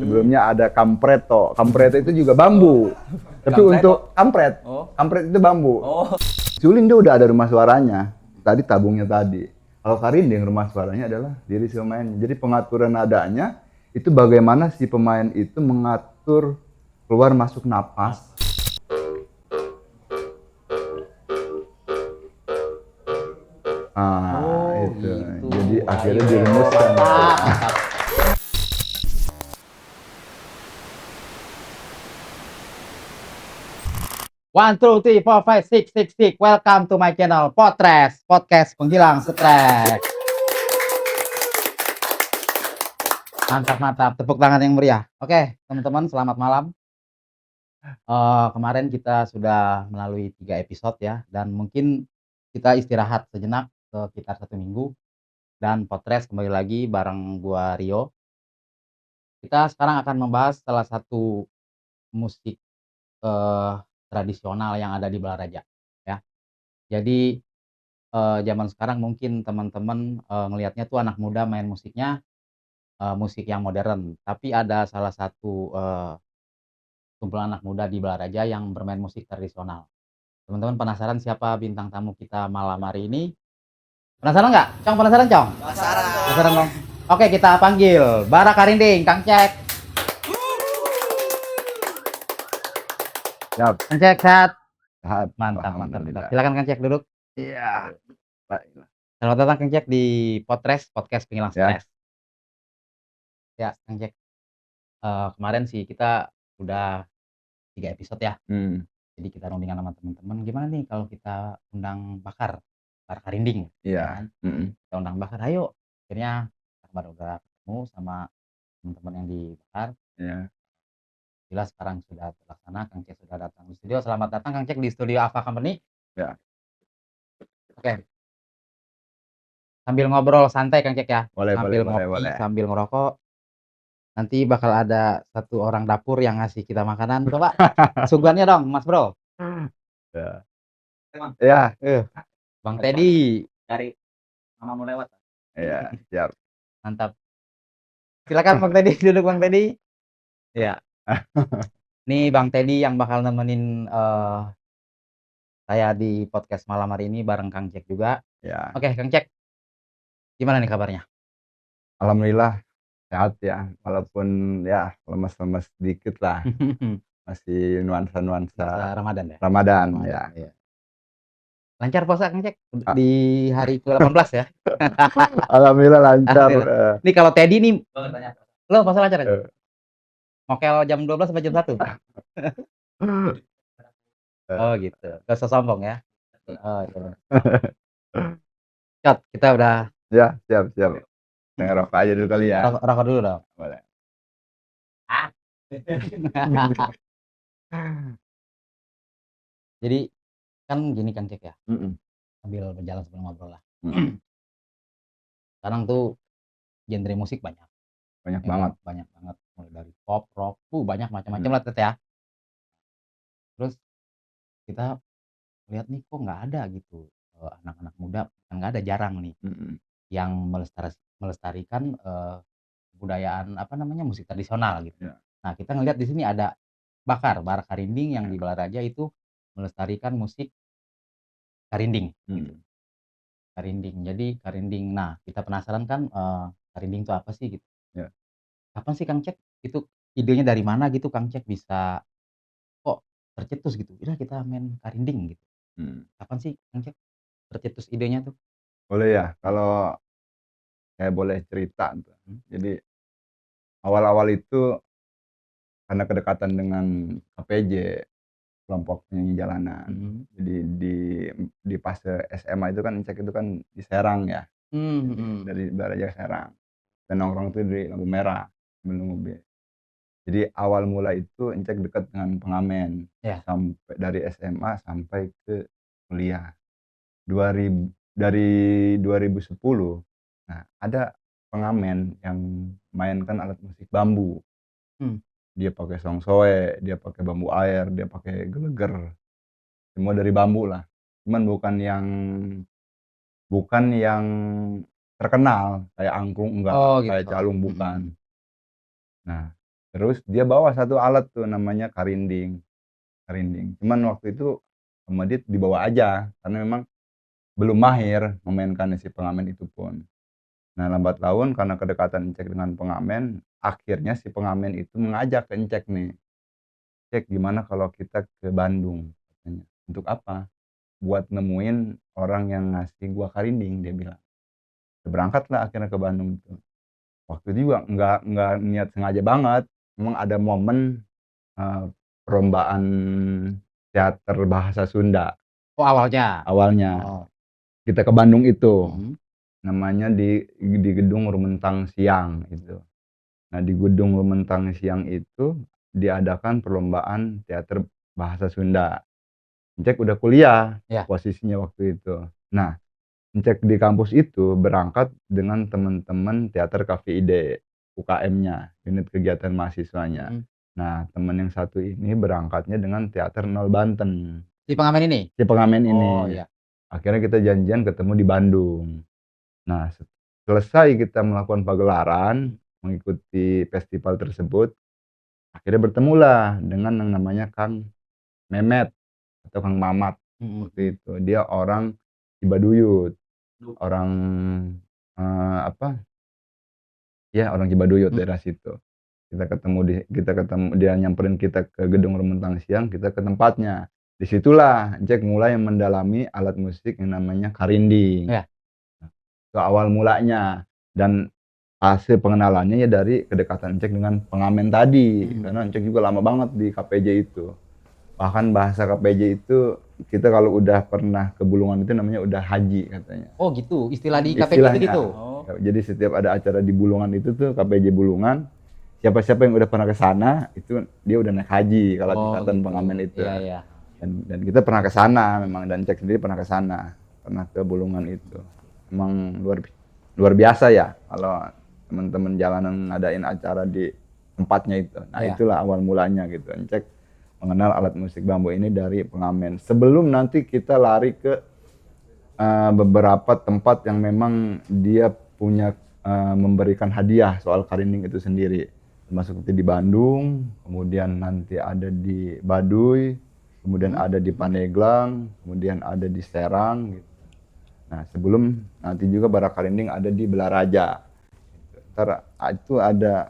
Sebelumnya ada Kampreto. Kampreto itu juga bambu. Tapi Kampreto? untuk kampret. Oh. Kampret itu bambu. Oh. Sulin dia udah ada rumah suaranya. Tadi tabungnya tadi. Kalau Karinding rumah suaranya adalah diri si pemain. Jadi pengaturan nadanya itu bagaimana si pemain itu mengatur keluar masuk napas. Itu. Gitu. Jadi akhirnya Ayo, dirumuskan. mantap. One, two, three, four, five, six, six, six. Welcome to my channel, Potres, podcast penghilang stres. Mantap, mantap. Tepuk tangan yang meriah. Oke, teman-teman, selamat malam. Kemarin kita sudah melalui 3 episode ya, dan mungkin kita istirahat sejenak sekitar 1 minggu. Dan Potres kembali lagi bareng gua Rio. Kita sekarang akan membahas salah satu musik tradisional yang ada di Balaraja ya. Jadi zaman sekarang mungkin teman-teman ngelihatnya tuh anak muda main musiknya musik yang modern, tapi ada salah satu kumpulan anak muda di Balaraja yang bermain musik tradisional. Teman-teman penasaran siapa bintang tamu kita malam hari ini? Penasaran nggak? Cong, penasaran Cong? Penasaran. Penasaran dong? Oke, kita panggil Bara Karinding, Kang Cek. Siap. Kang Cek, sehat? Sehat. Mantap, mantap. Alhamdulillah. Silakan Kang Cek duduk. Iya. Baiklah. Selamat datang Kang Cek di Potres, podcast penghilang Ya. stres. Ya, Kang Cek. Kemarin sih kita udah 3 episode ya. Jadi kita rundingan sama teman-teman, gimana nih kalau kita undang Bara Karinding? Iya. Kan? Kita undang Bakar, ayo. Akhirnya baru udah ketemu sama teman-teman yang di Bakar. Iya. Jelas sekarang sudah terlaksana, Kang Cek sudah datang di studio. Selamat datang Kang Cek di studio Ava Company. Ya. Oke. Sambil ngobrol santai Kang Cek ya. Boleh, sambil boleh, ngopi, boleh. sambil ngerokok. Nanti bakal ada satu orang dapur yang ngasih kita makanan. Coba suguhannya dong, Mas Bro. Ya. Ya. Bang Teddy. Dari mamamu lewat. Iya, siap. Mantap. Silakan Bang Teddy, duduk Bang Teddy. Ya. Nih Bang Teddy yang bakal nemenin saya di podcast malam hari ini bareng Kang Cek juga. Ya. Oke, Kang Cek. Gimana nih kabarnya? Alhamdulillah sehat ya, walaupun ya lemes-lemes sedikit lah, masih nuansa-nuansa Ramadan ya? Ramadan ya. Iya. Lancar puasa Kang Cek di hari ke-18 ya? Alhamdulillah lancar. Alhamdulillah. Nih kalau Teddy nih, Boleh tanya. lo puasa lancar ya? Mokel jam 12 sampai jam 1? Oh gitu, gak usah sombong ya. Oh iya. Cot, kita udah Ya, siap. Ngerokok aja dulu kali ya. rokok dulu dong. Boleh. Jadi kan gini Kang Cek ya, Mm-mm. sambil berjalan sambil ngobrol lah. Mm. Sekarang tuh genre musik banyak. Banyak Ya, banget. banyak banget, mulai dari pop, rock, banyak macam-macam lah Tet ya. Terus kita lihat nih kok nggak ada gitu anak-anak muda, nggak ada, jarang nih Mm-mm. yang melestarikan kebudayaan apa namanya musik tradisional gitu. Ya. Nah kita ngelihat di sini ada Bara Karinding yang di Balaraja itu melestarikan musik Karinding. Gitu. Karinding. Jadi Karinding. Nah kita penasaran kan Karinding itu apa sih gitu? Ya. Kapan sih Kang Cek itu idenya dari mana gitu Kang Cek bisa kok tercetus gitu? Udah kita main Karinding gitu. Kapan sih Kang Cek tercetus idenya tuh? Boleh ya, kalau saya boleh cerita. Jadi awal-awal itu karena kedekatan dengan KPJ, kelompok penyanyi jalanan. Jadi di fase SMA itu kan Cek itu kan di Serang ya. Dari Balaraja ke Serang. Dan nongkrong itu di lampu merah, sebelum mobil. Jadi awal mula itu Encek dekat dengan pengamen. Ya. Sampai dari SMA sampai ke kuliah. Dari 2010, nah ada pengamen yang mainkan alat musik bambu. Dia pakai songsoe, dia pakai bambu air, dia pakai geleger. Semua dari bambu lah. Cuman bukan yang terkenal kayak angklung, enggak, Oh, gitu. kayak calung bukan. Nah, Terus dia bawa satu alat tuh namanya karinding. Cuman waktu itu sama dia dibawa aja, karena memang belum mahir memainkan si pengamen itu pun. Nah, lambat laun karena kedekatan Encek dengan pengamen, akhirnya si pengamen itu mengajak ke Encek nih, "Cek, gimana kalau kita ke Bandung?" katanya. "Untuk apa?" "Buat nemuin orang yang ngasih gua karinding," dia bilang. Berangkatlah akhirnya ke Bandung tuh. Waktu itu juga nggak niat sengaja banget, memang ada momen, eee, perlombaan teater bahasa Sunda Oh, awalnya? awalnya. Oh, Kita ke Bandung itu, mhm, namanya di gedung Rumentang Siang itu. Nah, di gedung Rumentang Siang itu diadakan perlombaan teater bahasa Sunda. Encek udah kuliah iya. posisinya waktu itu. Nah, Encek di kampus itu berangkat dengan teman-teman teater KVID, UKM-nya, unit kegiatan mahasiswanya. Mhm. Nah, temen yang satu ini berangkatnya dengan teater Nol Banten, Si pengamen ini? si pengamen Oh, ini. iya. Akhirnya kita janjian ketemu di Bandung. Nah, selesai kita melakukan pagelaran, mengikuti festival tersebut, akhirnya bertemulah dengan yang namanya Kang Memet atau Kang Mamat Mhm, mhm. waktu itu. Dia orang Cibaduyut, orang, apa, ya orang Cibaduyut Mhm. daerah situ. Kita ketemu dia nyamperin kita ke gedung Rumentang Siang, kita ke tempatnya. Di situlah Jack mulai mendalami alat musik yang namanya karinding. Iya. Itu awal mulanya, dan hasil pengenalannya ya dari kedekatan Encek dengan pengamen tadi, Mhm. karena Encek juga lama banget di KPJ itu. Bahkan bahasa KPJ itu kita kalau udah pernah ke Bulungan itu namanya udah haji katanya. Oh, gitu? Istilah di KPJ itu Istilahnya. gitu? Oh. Jadi setiap ada acara di Bulungan itu tuh KPJ Bulungan, siapa-siapa yang udah pernah ke sana itu dia udah naik haji kalau Oh, tingkatan gitu. pengamen itu. Iya, iya. Dan kita pernah ke sana memang, dan Encek sendiri pernah ke sana, pernah ke Bulungan itu. Emang luar biasa ya kalau teman-teman jalanan ngadain acara di tempatnya itu. Nah, Iya. itulah awal mulanya gitu. Encek mengenal alat musik bambu ini dari pengamen. Sebelum nanti kita lari ke beberapa tempat yang memang dia punya memberikan hadiah soal karinding itu sendiri. Termasuk seperti di Bandung, kemudian nanti ada di Baduy, kemudian ada di Pandeglang, kemudian ada di Serang gitu. Nah, sebelum nanti juga bara karinding ada di Belaraja. Entar itu ada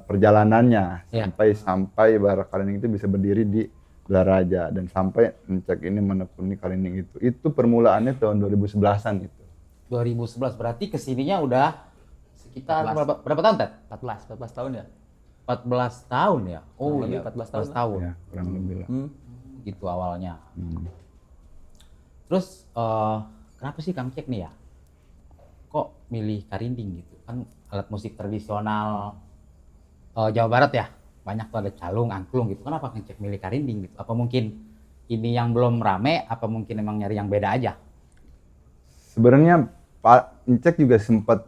perjalanannya Iya. sampai bara karinding itu bisa berdiri di Belaraja, dan sampai Encek ini menekuni karinding itu. Itu permulaannya tahun 2011-an itu. 2011 berarti kesininya udah sekitar 14. berapa tahun, Ted? 14 tahun ya? 14 tahun ya? Oh, Kurang iya, lebih 14 tahun 14 tahun. Ya, kurang lebih lah. Gitu awalnya. Hmm. Terus kenapa sih Kang Cek nih ya? Kok milih karinding gitu? Kan alat musik tradisional Jawa Barat ya. Banyak tuh ada calung, angklung gitu. Kenapa Kang Cek milih karinding gitu? Apa mungkin ini yang belum rame? Apa mungkin emang nyari yang beda aja? Sebenarnya Pak Encek juga sempat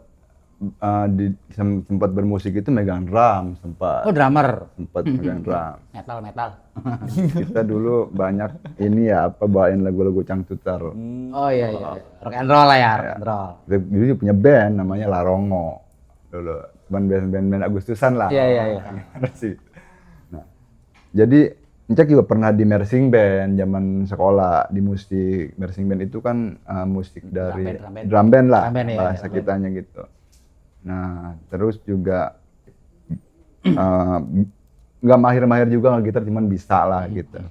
bermusik itu megang drum, Oh, drummer. sempat megang drum. Metal. Kita dulu banyak ini ya, apa, bawain lagu-lagu cangcuter. Oh, iya, iya. Rock and roll lah ya, rock Ya. and roll. Kita dulu punya band namanya Larongo dulu, cuman band Agustusan lah. Iya, iya, iya. Gimana sih? Nah, jadi Encek juga pernah di marching band zaman sekolah, di musik. Marching band itu kan musik dari drum band lah, Drum band, ya, bahasa drum band. kitanya gitu. Nah, terus juga nggak mahir-mahir juga ngegitar, cuman bisa lah gitu.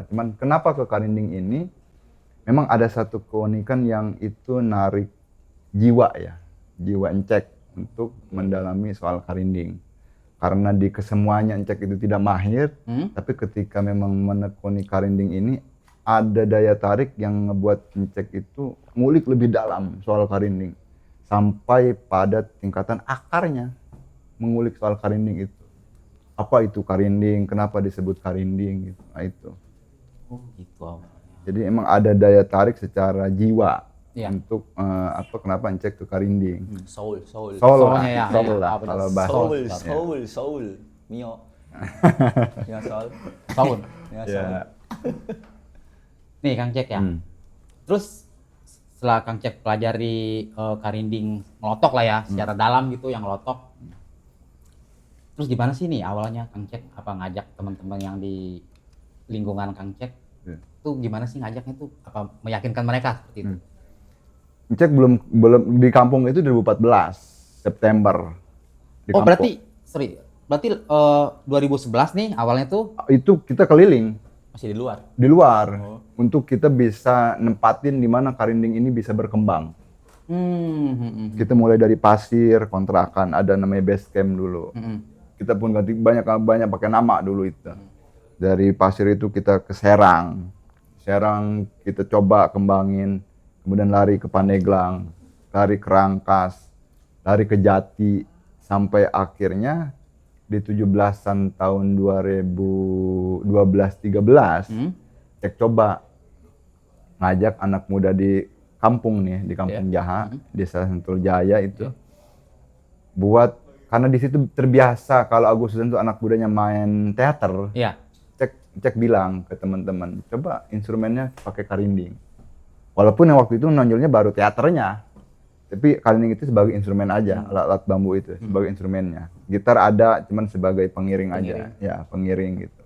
Cuman kenapa ke karinding ini? Memang ada satu keunikan yang itu narik jiwa ya, jiwa Encek untuk mendalami soal karinding. Karena di kesemuanya Encek itu tidak mahir, tapi ketika memang menekuni karinding ini, ada daya tarik yang ngebuat Encek itu ngulik lebih dalam soal karinding. Sampai pada tingkatan akarnya, mengulik soal karinding itu. Apa itu karinding, kenapa disebut karinding gitu. Nah, itu. Oh, gitu awalnya. Jadi emang ada daya tarik secara jiwa. Iya. Untuk kenapa Encek ke karinding. Soul. Soulnya ya, Soul iya. lah, Ah, benar. kalau bahasa. Soul. Mio. Ya soul. Soul. Ya Ya. soul. Nih Kang Cek ya. Terus setelah Kang Cek pelajari karinding ngelotok lah ya, secara dalam gitu yang ngelotok. Terus gimana sih nih awalnya Kang Cek apa ngajak teman-teman yang di lingkungan Kang Cek Iya. tuh gimana sih ngajaknya tuh apa meyakinkan mereka seperti itu? Cek belum di kampung itu 2014 September. Di Oh kampung. berarti 2011 nih awalnya tuh Itu kita keliling Masih di luar. di luar Oh. untuk kita bisa nempatin di mana Karinding ini bisa berkembang. Kita mulai dari pasir, kontrakan, ada namanya base camp dulu. Kita pun ganti banyak pakai nama dulu itu. Dari pasir itu kita ke Serang. Serang kita coba kembangin, kemudian lari ke Pandeglang, lari ke Rangkas, lari ke Jati, sampai akhirnya di 17-an tahun 2012-13 Cek coba ngajak anak muda di kampung nih, di Kampung Jaha, Desa Sentul Jaya itu, buat karena di situ terbiasa kalau Agustusan itu anak mudanya main teater. Iya. Cek bilang ke teman-teman, coba instrumennya pakai karinding. Walaupun yang waktu itu nonjolnya baru teaternya, tapi karinding itu sebagai instrumen aja, alat-alat bambu itu sebagai instrumennya. Gitar ada, cuman sebagai pengiring aja, ya pengiring gitu.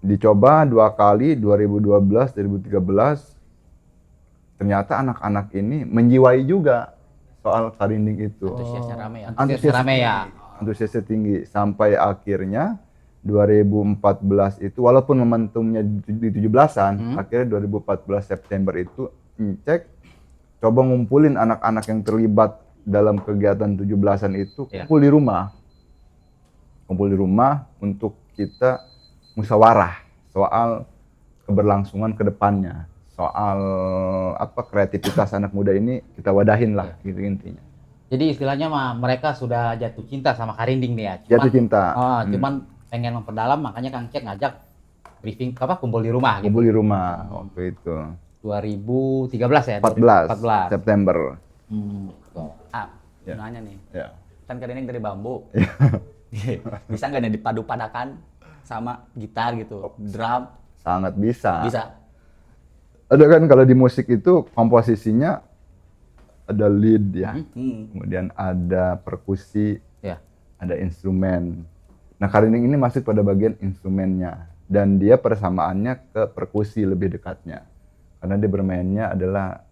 Dicoba 2 kali, 2012, 2013, ternyata anak-anak ini menjiwai juga soal karinding itu. Antusiasnya rame ya. Antusiasnya rame ya. Antusiasnya tinggi sampai akhirnya 2014 itu walaupun momentumnya di 17-an, akhirnya 2014 September itu Cek coba ngumpulin anak-anak yang terlibat dalam kegiatan 17-an itu kumpul di rumah. Kumpul di rumah untuk kita musyawarah soal keberlangsungan ke depannya. Soal apa kreativitas anak muda ini kita wadahin lah gitu intinya. Jadi istilahnya mah mereka sudah jatuh cinta sama karinding nih ya. Jatuh cinta. Cuman pengen memperdalam makanya Kang Cek ngajak briefing kumpul di rumah gitu. Kumpul di rumah waktu itu. 2013 ya? 14 September. Betul. Nanya nih. Ya. Kan karinding dari bambu. Bisa nggak nih dipadu-padakan sama gitar gitu, drum? Sangat bisa. Bisa. Ada kan kalau di musik itu komposisinya ada lead ya, kemudian ada perkusi, ada instrumen. Nah karinding ini masuk pada bagian instrumennya dan dia persamaannya ke perkusi lebih dekatnya, karena dia bermainnya adalah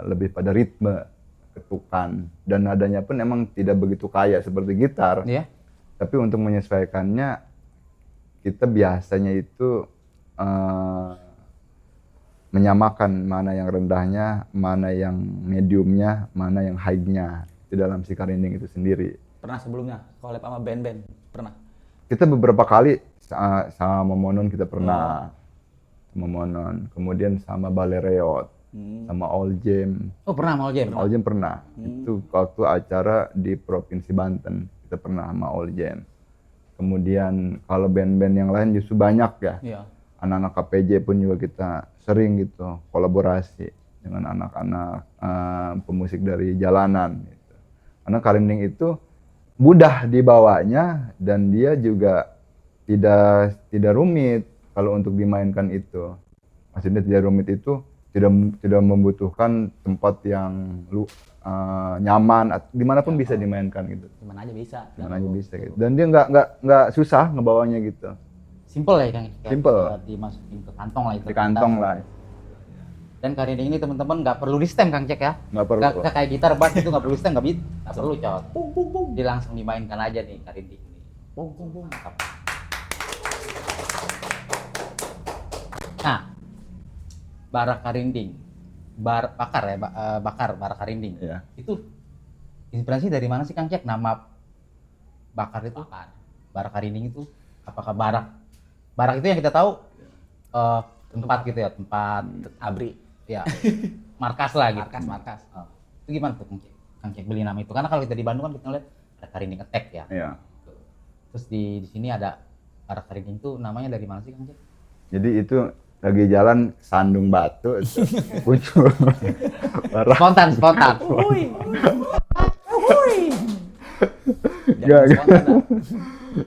lebih pada ritme, ketukan, dan nadanya pun emang tidak begitu kaya seperti gitar. Tapi untuk menyesuaikannya kita biasanya itu menyamakan mana yang rendahnya, mana yang mediumnya, mana yang high-nya di dalam si karinding itu sendiri. Pernah sebelumnya collab sama band-band? Pernah? Kita beberapa kali sama Momonon kita pernah. Momonon, kemudian sama Balereot, sama All Jam. Oh pernah sama All Jam? All Jam pernah. Itu waktu acara di Provinsi Banten, kita pernah sama All Jam. Kemudian kalau band-band yang lain justru banyak ya. Iya. Anak-anak KPJ pun juga kita sering gitu kolaborasi dengan anak-anak pemusik dari jalanan gitu. Karena karinding itu mudah dibawanya dan dia juga tidak rumit kalau untuk dimainkan itu. Maksudnya tidak rumit itu tidak membutuhkan tempat yang nyaman, dimanapun bisa dimainkan gitu. Gimana aja bisa. Dimana aja bisa gitu. Dan dia nggak susah ngebawanya gitu. Simple ya Kang? Simple. Dimasukin ke kantong lah itu. Di kantong lah. Dan karinding ini teman-teman nggak perlu di stem Kang Cek ya? Nggak perlu. Nggak kayak gitar bass itu nggak perlu stem, nggak perlu cot. Dia langsung dimainkan aja nih karinding ini. Mantap. Nah, bara karinding, bara karinding. Iya. Itu inspirasi dari mana sih Kang Cek? Nama bakar itu? Bara karinding itu apakah barak itu yang kita tahu tempat gitu ya, tempat abri ya, markas lah gitu. markas. Itu gimana tuh Kang Cek beli nama itu? Karena kalau kita di Bandung kan kita ngeliat ada karinding attack ya. Iya. Terus di sini ada bara karinding itu namanya dari mana sih Kang Cek? Jadi itu lagi jalan sandung batu itu muncul bara. Spontan.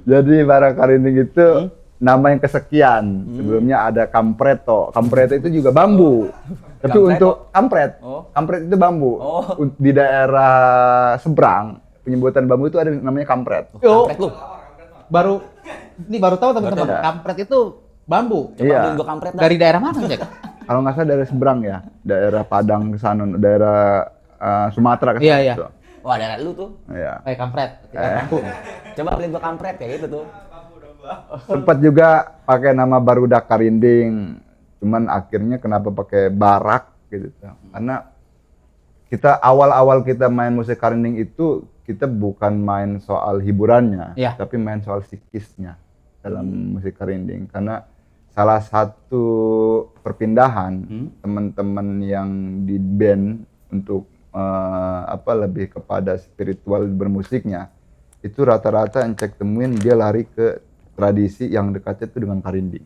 Jadi bara karinding itu nama yang kesekian. Sebelumnya ada kampreto. Kampreto itu juga bambu. Tapi Kampret? untuk kampret, Oh. kampret itu bambu. Oh. Di daerah seberang penyebutan bambu itu ada namanya kampret. Yo, Kampret lu. baru tahu teman-teman. Baru tahu. Kampret itu bambu. Coba Iya. beliin gua kampret dah. Dari daerah mana, Jack? Kalau nggak salah daerah seberang ya, daerah Padang ke sana, daerah Sumatera ke sana. Iya, iya. Tuh. Wah, daerah lu tuh. Iya. Kayak kampret. Bambu. Coba beliin gua kampret kayak gitu tuh. Sempat juga pakai nama barudak karinding, cuman akhirnya kenapa pakai barak gitu. Karena kita awal-awal kita main musik karinding itu kita bukan main soal hiburannya, Iya. tapi main soal psikisnya dalam musik karinding. Karena salah satu perpindahan teman-teman yang di band untuk lebih kepada spiritual bermusiknya, itu rata-rata yang cek temuin dia lari ke tradisi yang dekatnya itu dengan karinding.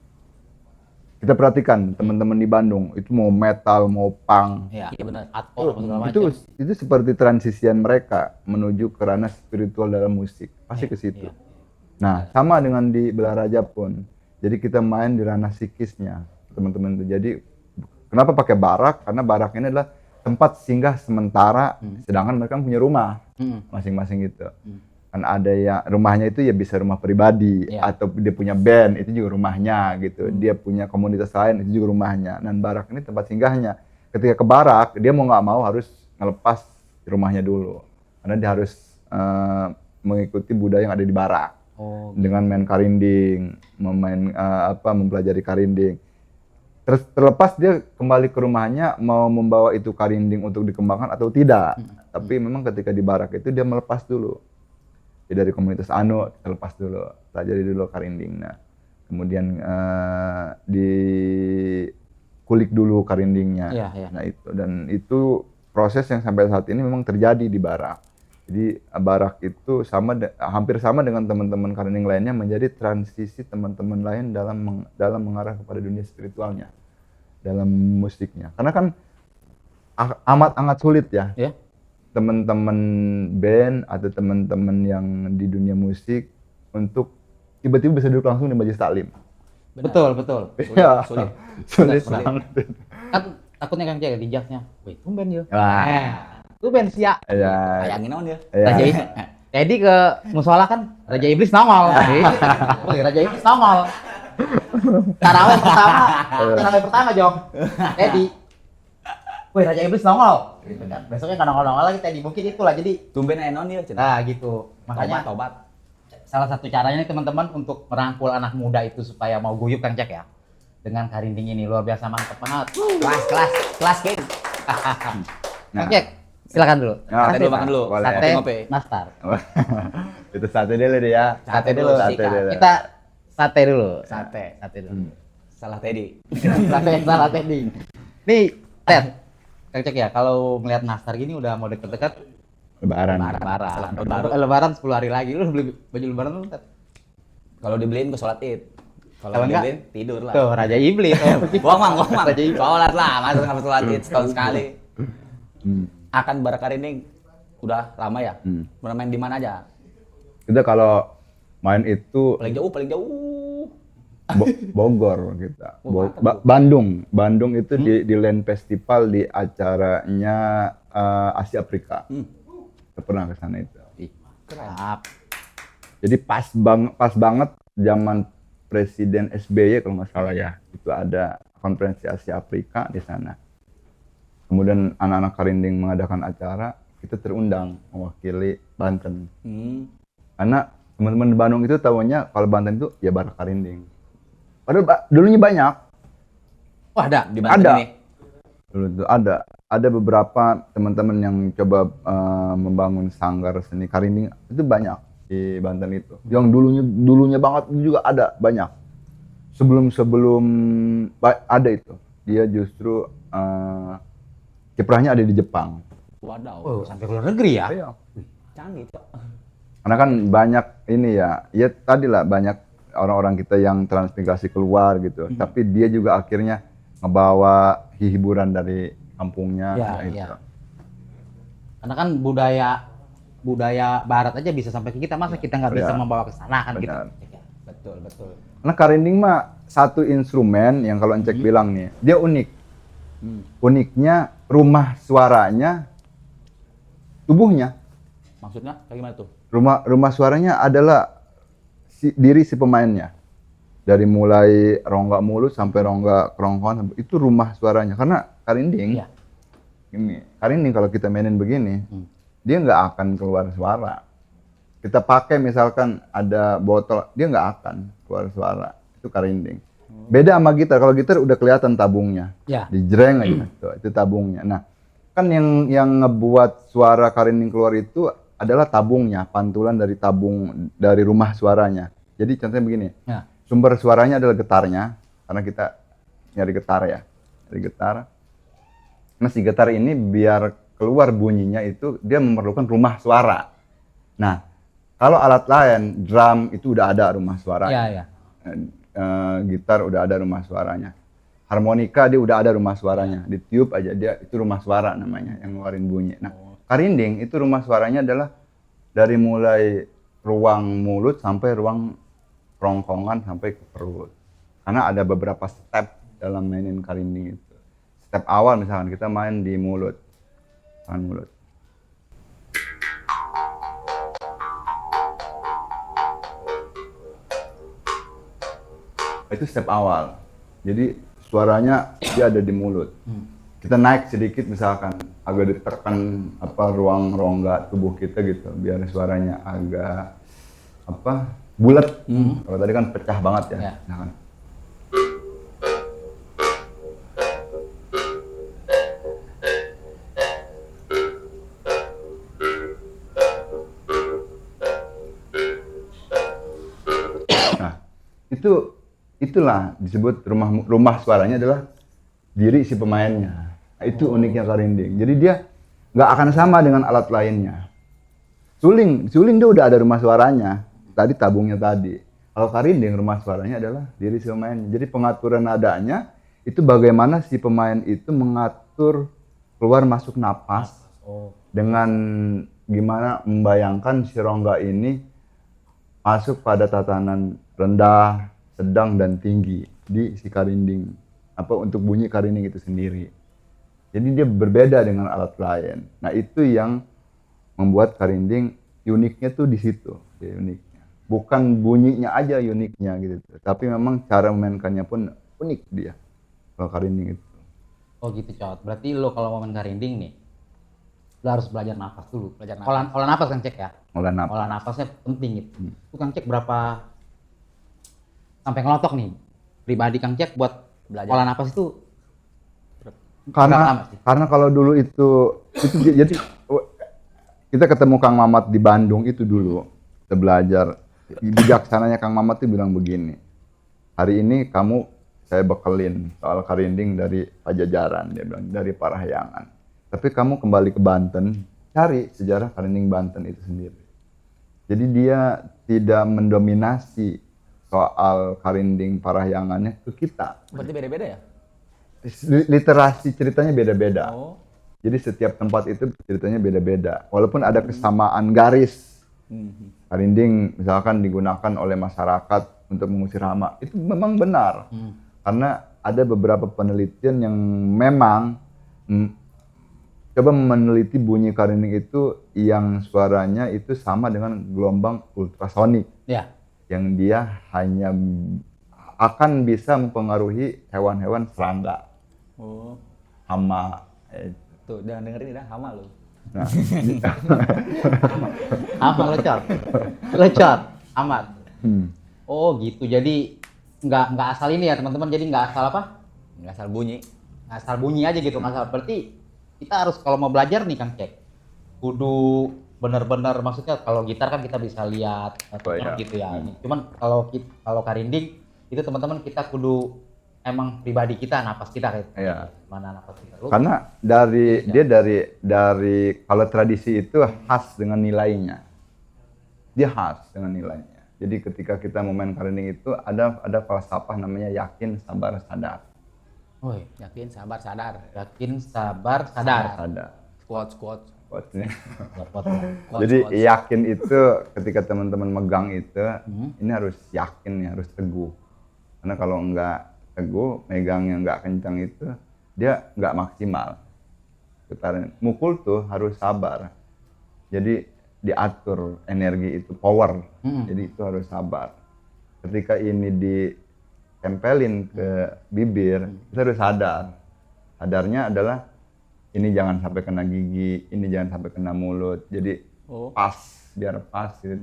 Kita perhatikan teman-teman di Bandung itu mau metal, mau punk, Iya, Iya benar. Hardcore apa segala macam. itu seperti transisian mereka menuju ke ranah spiritual dalam musik, pasti ke situ. Iya. Nah, sama dengan di Belaraja pun. Jadi kita main di ranah psikisnya teman-teman itu. Jadi kenapa pakai barak? Karena barak ini adalah tempat singgah sementara, sedangkan mereka punya rumah masing-masing gitu. Kan ada yang rumahnya itu ya bisa rumah pribadi, Iya. atau dia punya band itu juga rumahnya gitu. Dia punya komunitas lain itu juga rumahnya. Dan barak ini tempat singgahnya. Ketika ke barak dia mau nggak mau harus ngelepas rumahnya dulu, karena dia harus mengikuti budaya yang ada di barak. Oh, Dengan main karinding, mempelajari karinding. Terlepas dia kembali ke rumahnya mau membawa itu karinding untuk dikembangkan atau tidak. Tapi memang ketika di barak itu dia melepas dulu. Ya, dari komunitas Anu kita lepas dulu, pelajari dulu karinding. Nah, kemudian dikulik dulu karindingnya. Iya, iya. Nah itu proses yang sampai saat ini memang terjadi di barak. Jadi barak itu hampir sama dengan teman-teman karinding lainnya, menjadi transisi teman-teman lain dalam mengarah kepada dunia spiritualnya dalam musiknya. Karena kan amat sulit ya. Iya. Teman-teman band atau teman-teman yang di dunia musik untuk tiba-tiba bisa duduk langsung di majelis taklim. Betul. Iya, sulit. sulit Sulit. banget. Kan takutnya Kang Jack di jaknya. Wih, tumben ya. Wah. Tumben sia. Ya, Bayangin naon ya. ya. Raja Iblis. Teddy ke musola kan Raja Iblis nongol. Wih, Raja Iblis nongol. Tarawih pertama Jong. Teddy. Wih, Raja Iblis nongol. Gitu kan. Besoknya nggak nongol lagi Teddy. Mungkin itulah jadi. Tumben aya naon ya, Cen. Nah gitu. Makanya Tobat. salah satu caranya nih teman-teman untuk merangkul anak muda itu supaya mau guyup Kang Jack ya. Dengan karinding ini luar biasa mantep banget. Kelas King. Kang Jack, silakan dulu. Nah, Sate dulu, makan dulu. boleh. Sate Ngopi. nastar. Itu sate dulu deh ya. Sate dulu. Sate dulu. Kita sate dulu. Sate. Sate dulu. Salah Teddy. Salah Teddy. Nih, Ted. Kang Jack ya, kalau melihat nastar gini udah mau deket-deket Lebaran. Salah tahun baru. Lebaran 10 hari lagi. Lu beli baju lebaran lu, Ted? Kalau dibeliin ke sholat Id. Kalau Kalau enggak, dibeliin tidur lah. Tuh, Raja Iblis. Bohong mang. Raja Iblis. Sholat lah, masa nggak sholat Id setahun sekali. Hmm. Akan barak karinding udah lama ya. Bermain di mana aja? Kita kalau main itu Paling jauh. Bogor kita. Oh, mantap, Bu. Bandung itu di Land Festival, di acaranya Asia Afrika. Kita pernah ke sana itu. Keren. Jadi pas banget zaman Presiden SBY kalau nggak salah ya. Itu ada konferensi Asia Afrika di sana. Kemudian anak-anak karinding mengadakan acara, kita terundang mewakili Banten. Karena teman-teman di Bandung itu tahunya kalau Banten itu ya barak karinding. Padahal dulunya banyak. Wah, ada. Di Banten Ada. ini. Dulu itu ada beberapa teman-teman yang coba membangun sanggar seni karinding, itu banyak di Banten itu. Yang dulunya banget itu juga ada banyak. Sebelum ada itu, dia justru kiprahnya ada di Jepang. Wadaw. Oh, sampai ke luar negeri ya? Iya. Canggih, Cok. Karena kan banyak ini ya tadi lah banyak orang-orang kita yang transmigrasi keluar gitu. Tapi dia juga akhirnya ngebawa hiburan dari kampungnya. Iya, gitu. iya. Karena kan budaya barat aja bisa sampai ke kita, masa kita nggak bisa Iya. membawa ke sana kan gitu. Benar. Betul. Karena karinding mah satu instrumen yang kalau Encek bilang nih, dia unik. Uniknya rumah suaranya, tubuhnya. Maksudnya kayak gimana tuh? Rumah suaranya adalah diri si pemainnya. Dari mulai rongga mulut sampai rongga kerongkongan itu rumah suaranya. Karena karinding, Iya. ini karinding kalau kita mainin begini, dia nggak akan keluar suara. Kita pakai misalkan ada botol, dia nggak akan keluar suara. Itu karinding. Beda sama gitar. Kalau gitar udah kelihatan tabungnya, Ya. dijreng aja. Tuh, itu tabungnya. Nah, kan yang ngebuat suara karinding keluar itu adalah tabungnya, pantulan dari tabung dari rumah suaranya. Jadi contohnya begini. Ya. Sumber suaranya adalah getarnya, karena kita nyari getar ya, nyari getar. Nah si getar ini biar keluar bunyinya itu dia memerlukan rumah suara. Nah kalau alat lain, drum itu udah ada rumah suaranya. Iya. Gitar udah ada rumah suaranya. Harmonika dia udah ada rumah suaranya. Di tiup aja dia itu rumah suara namanya yang ngeluarin bunyi. Nah karinding itu rumah suaranya adalah dari mulai ruang mulut sampai ruang kerongkongan sampai ke perut. Karena ada beberapa step dalam mainin karinding itu. Step awal misalkan kita main di mulut. Tangan mulut. Itu step awal. Jadi suaranya dia ada di mulut. Kita naik sedikit misalkan agak ditekan ruang rongga tubuh kita gitu biar suaranya agak bulat. Kalau tadi kan pecah banget ya. Ya. Nah, kan. Nah, itulah disebut rumah suaranya adalah diri si pemainnya. Nah, itu uniknya karinding. Jadi dia nggak akan sama dengan alat lainnya. Suling dia udah ada rumah suaranya. Tadi tabungnya tadi. Kalau karinding rumah suaranya adalah diri si pemain. Jadi pengaturan nadanya itu bagaimana si pemain itu mengatur keluar masuk napas dengan gimana membayangkan si rongga ini masuk pada tatanan rendah, sedang dan tinggi di si karinding. Untuk bunyi karinding itu sendiri. Jadi dia berbeda dengan alat lain. Nah itu yang membuat karinding uniknya tuh di situ, dia uniknya. Bukan bunyinya aja uniknya gitu, tapi memang cara memainkannya pun unik dia kalau karinding itu. Oh gitu Cot. Berarti lo kalau mau main karinding nih, lo harus belajar nafas dulu. Belajar nafas. Olah nafas Kang Cek ya. Olah napas. Olah nafasnya penting gitu. Itu Kang Cek berapa sampai ngelotok nih pribadi Kang Cek buat Belajar. olah nafas itu Karena berapa lama sih? kalau dulu itu jadi kita ketemu Kang Mamat di Bandung itu dulu kita belajar. Bijaksananya Kang Mamat itu bilang begini, hari ini saya bekelin soal karinding dari Pajajaran, dia bilang dari Parahyangan. Tapi kamu kembali ke Banten, cari sejarah karinding Banten itu sendiri. Jadi dia tidak mendominasi soal karinding Parahyangannya ke kita. Berarti beda-beda ya? Literasi ceritanya beda-beda. Oh. Jadi setiap tempat itu ceritanya beda-beda. Walaupun ada kesamaan garis. Karinding misalkan digunakan oleh masyarakat untuk mengusir hama. Itu memang benar. Karena ada beberapa penelitian yang memang coba meneliti bunyi karinding itu yang suaranya itu sama dengan gelombang ultrasonik. Ya. Yang dia hanya akan bisa mempengaruhi hewan-hewan serangga. Oh. Hama. Tuh, jangan dengerin dah hama lu. Nah, Apa lo Cot? Amat. hmm. Oh gitu. Jadi nggak asal ini ya teman-teman. Jadi nggak asal apa? Nggak asal bunyi. Nggak asal bunyi aja gitu. Nggak asal. Berarti kita harus kalau mau belajar nih Kang Cek, kudu benar-benar maksudnya kalau gitar kan kita bisa lihat iya. gitu ya. Cuman kalau karinding itu teman-teman kita kudu emang pribadi kita, napas kita kayak Iya. mana napas kita. Karena dia dari kalau tradisi itu khas dengan nilainya. Dia khas dengan nilainya. Jadi ketika kita mau main karinding itu ada falsafah namanya yakin, sabar, sadar. Oh, iya. Yakin, sabar, sadar. Yakin, sabar, sadar. Sadar. Squat. Quotes-nya. Buat Jadi yakin itu ketika teman-teman megang itu, ini harus yakin ya, harus teguh. Karena kalau enggak teguh, megangnya enggak kencang itu, dia enggak maksimal. Getaran mukul tuh harus sabar. Jadi diatur energi itu power. Mm-mm. Jadi itu harus sabar. Ketika ini ditempelin ke bibir, kita harus sadar. Sadarnya adalah ini jangan sampai kena gigi, ini jangan sampai kena mulut. Jadi pas, biar pas gitu.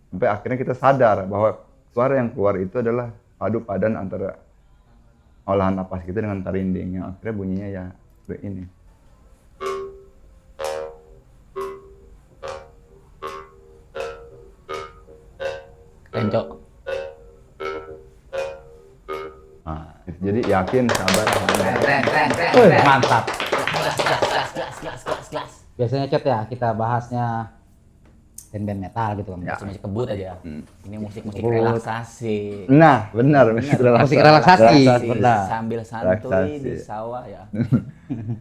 Sampai akhirnya kita sadar bahwa suara yang keluar itu adalah padu padan antara olahan napas kita dengan karinding yang akhirnya bunyinya ya ini. Keren, Cok. Nah, jadi yakin, sabar. Mantap. Kelas. Biasanya Cot ya kita bahasnya band-band metal gitu kan. Ya. Musik kebut aja. Ini musik-musik Kebut. relaksasi. Nah, benar, musik Musik relaksasi. Benar. Sambil santuy Relaksasi. di sawah ya.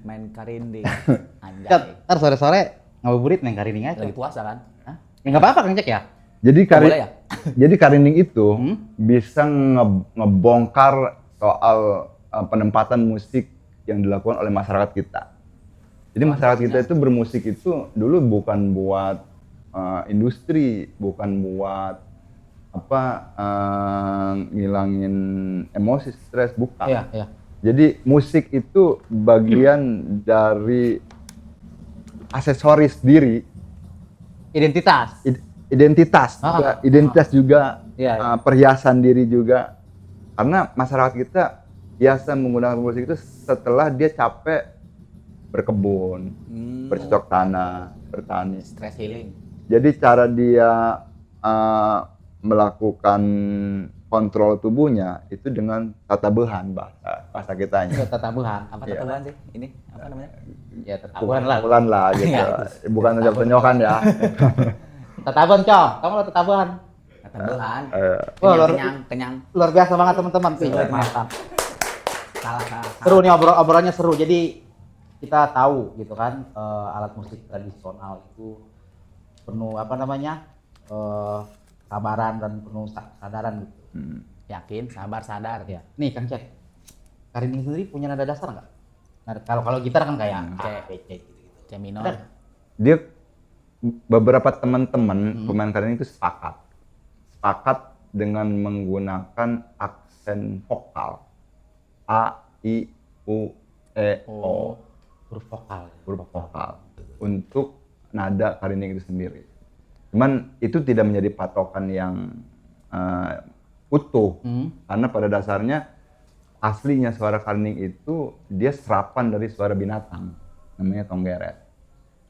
Main karinding. Cot, Anjay. ntar sore-sore ngabuburit neng karinding aja. Lagi puasa kan? Hah? Ya nggak apa-apa Kang Cek ya. Jadi Boleh ya? jadi karinding itu Hmm? bisa ngebongkar soal penempatan musik yang dilakukan oleh masyarakat kita. Jadi masyarakat kita itu bermusik itu dulu bukan buat industri, bukan buat ngilangin emosi, stres, bukan. Iya, iya. Jadi musik itu bagian dari aksesoris diri, Identitas. identitas, identitas juga, Iya, iya. perhiasan diri juga. Karena masyarakat kita biasa menggunakan musik itu setelah dia capek berkebun, bercocok tanah, bertani. Stress healing. Jadi cara dia melakukan kontrol tubuhnya itu dengan tatabuhan bahasa kitanya. Itu tatabuhan. Apa Iya. tatabuhan sih? Ini apa namanya? Ya tatabuhan lah. Bulan lah gitu. Iya, Bukan aja penyokan ya. Tatabuhan, Cok. Kamu lo tatabuhan. Tatabuhan. Wah, luar, Kenyang. luar biasa banget teman-teman. Mantap. Salah. Seru nih obrolannya seru. Jadi kita tahu gitu kan alat musik tradisional itu penuh sabaran dan penuh sadaran gitu. Yakin, sabar, sadar. Ya. Nih Kang Cek, karinding sendiri punya nada dasar nggak? Nah, kalau gitar kan kayak A, B, C gitu. C minor. Ada? Dia beberapa teman-teman pemain karinding itu sepakat dengan menggunakan aksen vokal A, I, U, E, O, Huruf vokal. huruf vokal untuk nada karinding itu sendiri. Cuman itu tidak menjadi patokan yang utuh, karena pada dasarnya aslinya suara karinding itu dia serapan dari suara binatang, namanya tonggeret.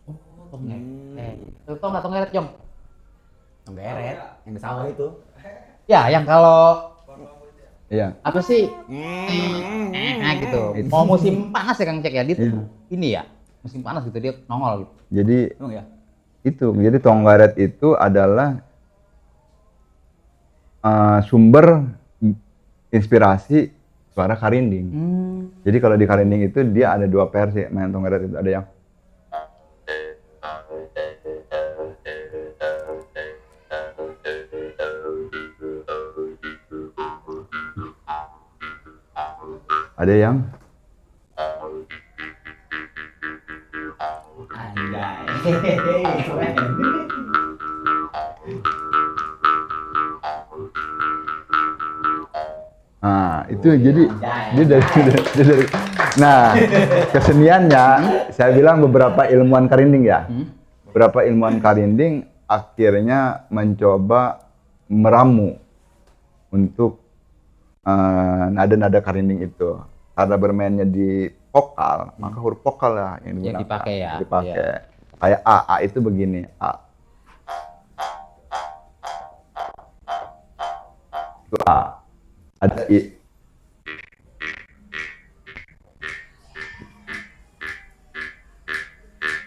Oh, tonggeret. Tau nggak tonggeret, Jong? Tonggeret yang di sawah itu. Ya, yang kalau Iya. apa sih? Gitu. Mau musim panas ya Kang Cek ya, ini ya musim panas gitu dia nongol gitu. Jadi Emang ya? jadi tonggeret itu adalah sumber inspirasi suara karinding. Jadi kalau di karinding itu dia ada dua versi main tonggeret itu, ada yang ada yang Anjay. nah itu jadi dia dari nah keseniannya saya bilang beberapa ilmuwan karinding ya, beberapa ilmuwan karinding akhirnya mencoba meramu untuk nada-nada karinding itu. Karena bermainnya di vokal, maka huruf vokal lah yang digunakan. Yang dipakai ya. Dipakai. Iya. Kayak A itu begini, A. Itu A. Ada I.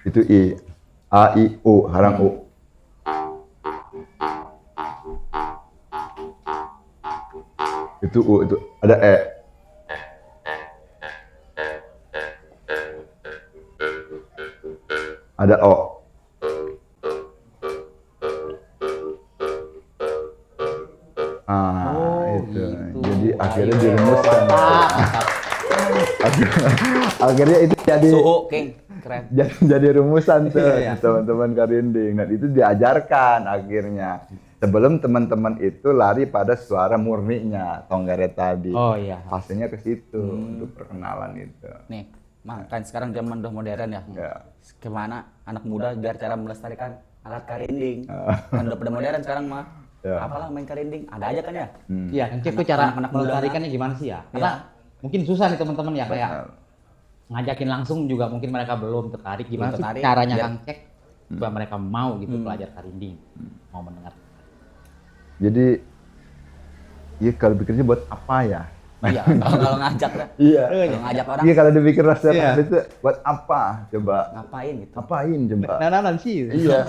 Itu I. A, I, U, harang U. Itu U, itu ada E. Ada O. Itu. gitu. Jadi akhirnya dirumuskan. Mantap. Akhirnya itu jadi Suhu, King. Keren. jadi rumusan tuh Iya. teman-teman Karinding. Dan itu diajarkan akhirnya. Sebelum teman-teman itu lari pada suara murninya Tonggare tadi. Oh iya. Pastinya ke situ untuk perkenalan itu. Nih, kan sekarang zaman udah modern ya. Ya. Kemana anak muda biar cara melestarikan alat karinding. Kan udah pada modern sekarang mah. Ya. Apalah main karinding, ada aja kan ya. Iya, Kang Cek tuh cara Anak-anak muda melestarikannya gimana sih ya? Karena mungkin susah nih teman-teman ya kayak Benar. ngajakin langsung juga mungkin mereka belum tertarik. Gimana Belum sih tertarik, caranya biar- Kang Cek supaya mereka mau gitu belajar karinding, mau mendengar. Jadi ya kalau pikirnya buat apa ya? Iya, kalau ngajak dah. Iya. Kalau ngajak orang Iya kalau dipikir rasa Iya. itu buat apa? Coba ngapain gitu. apain coba? Nananan sih. Iya.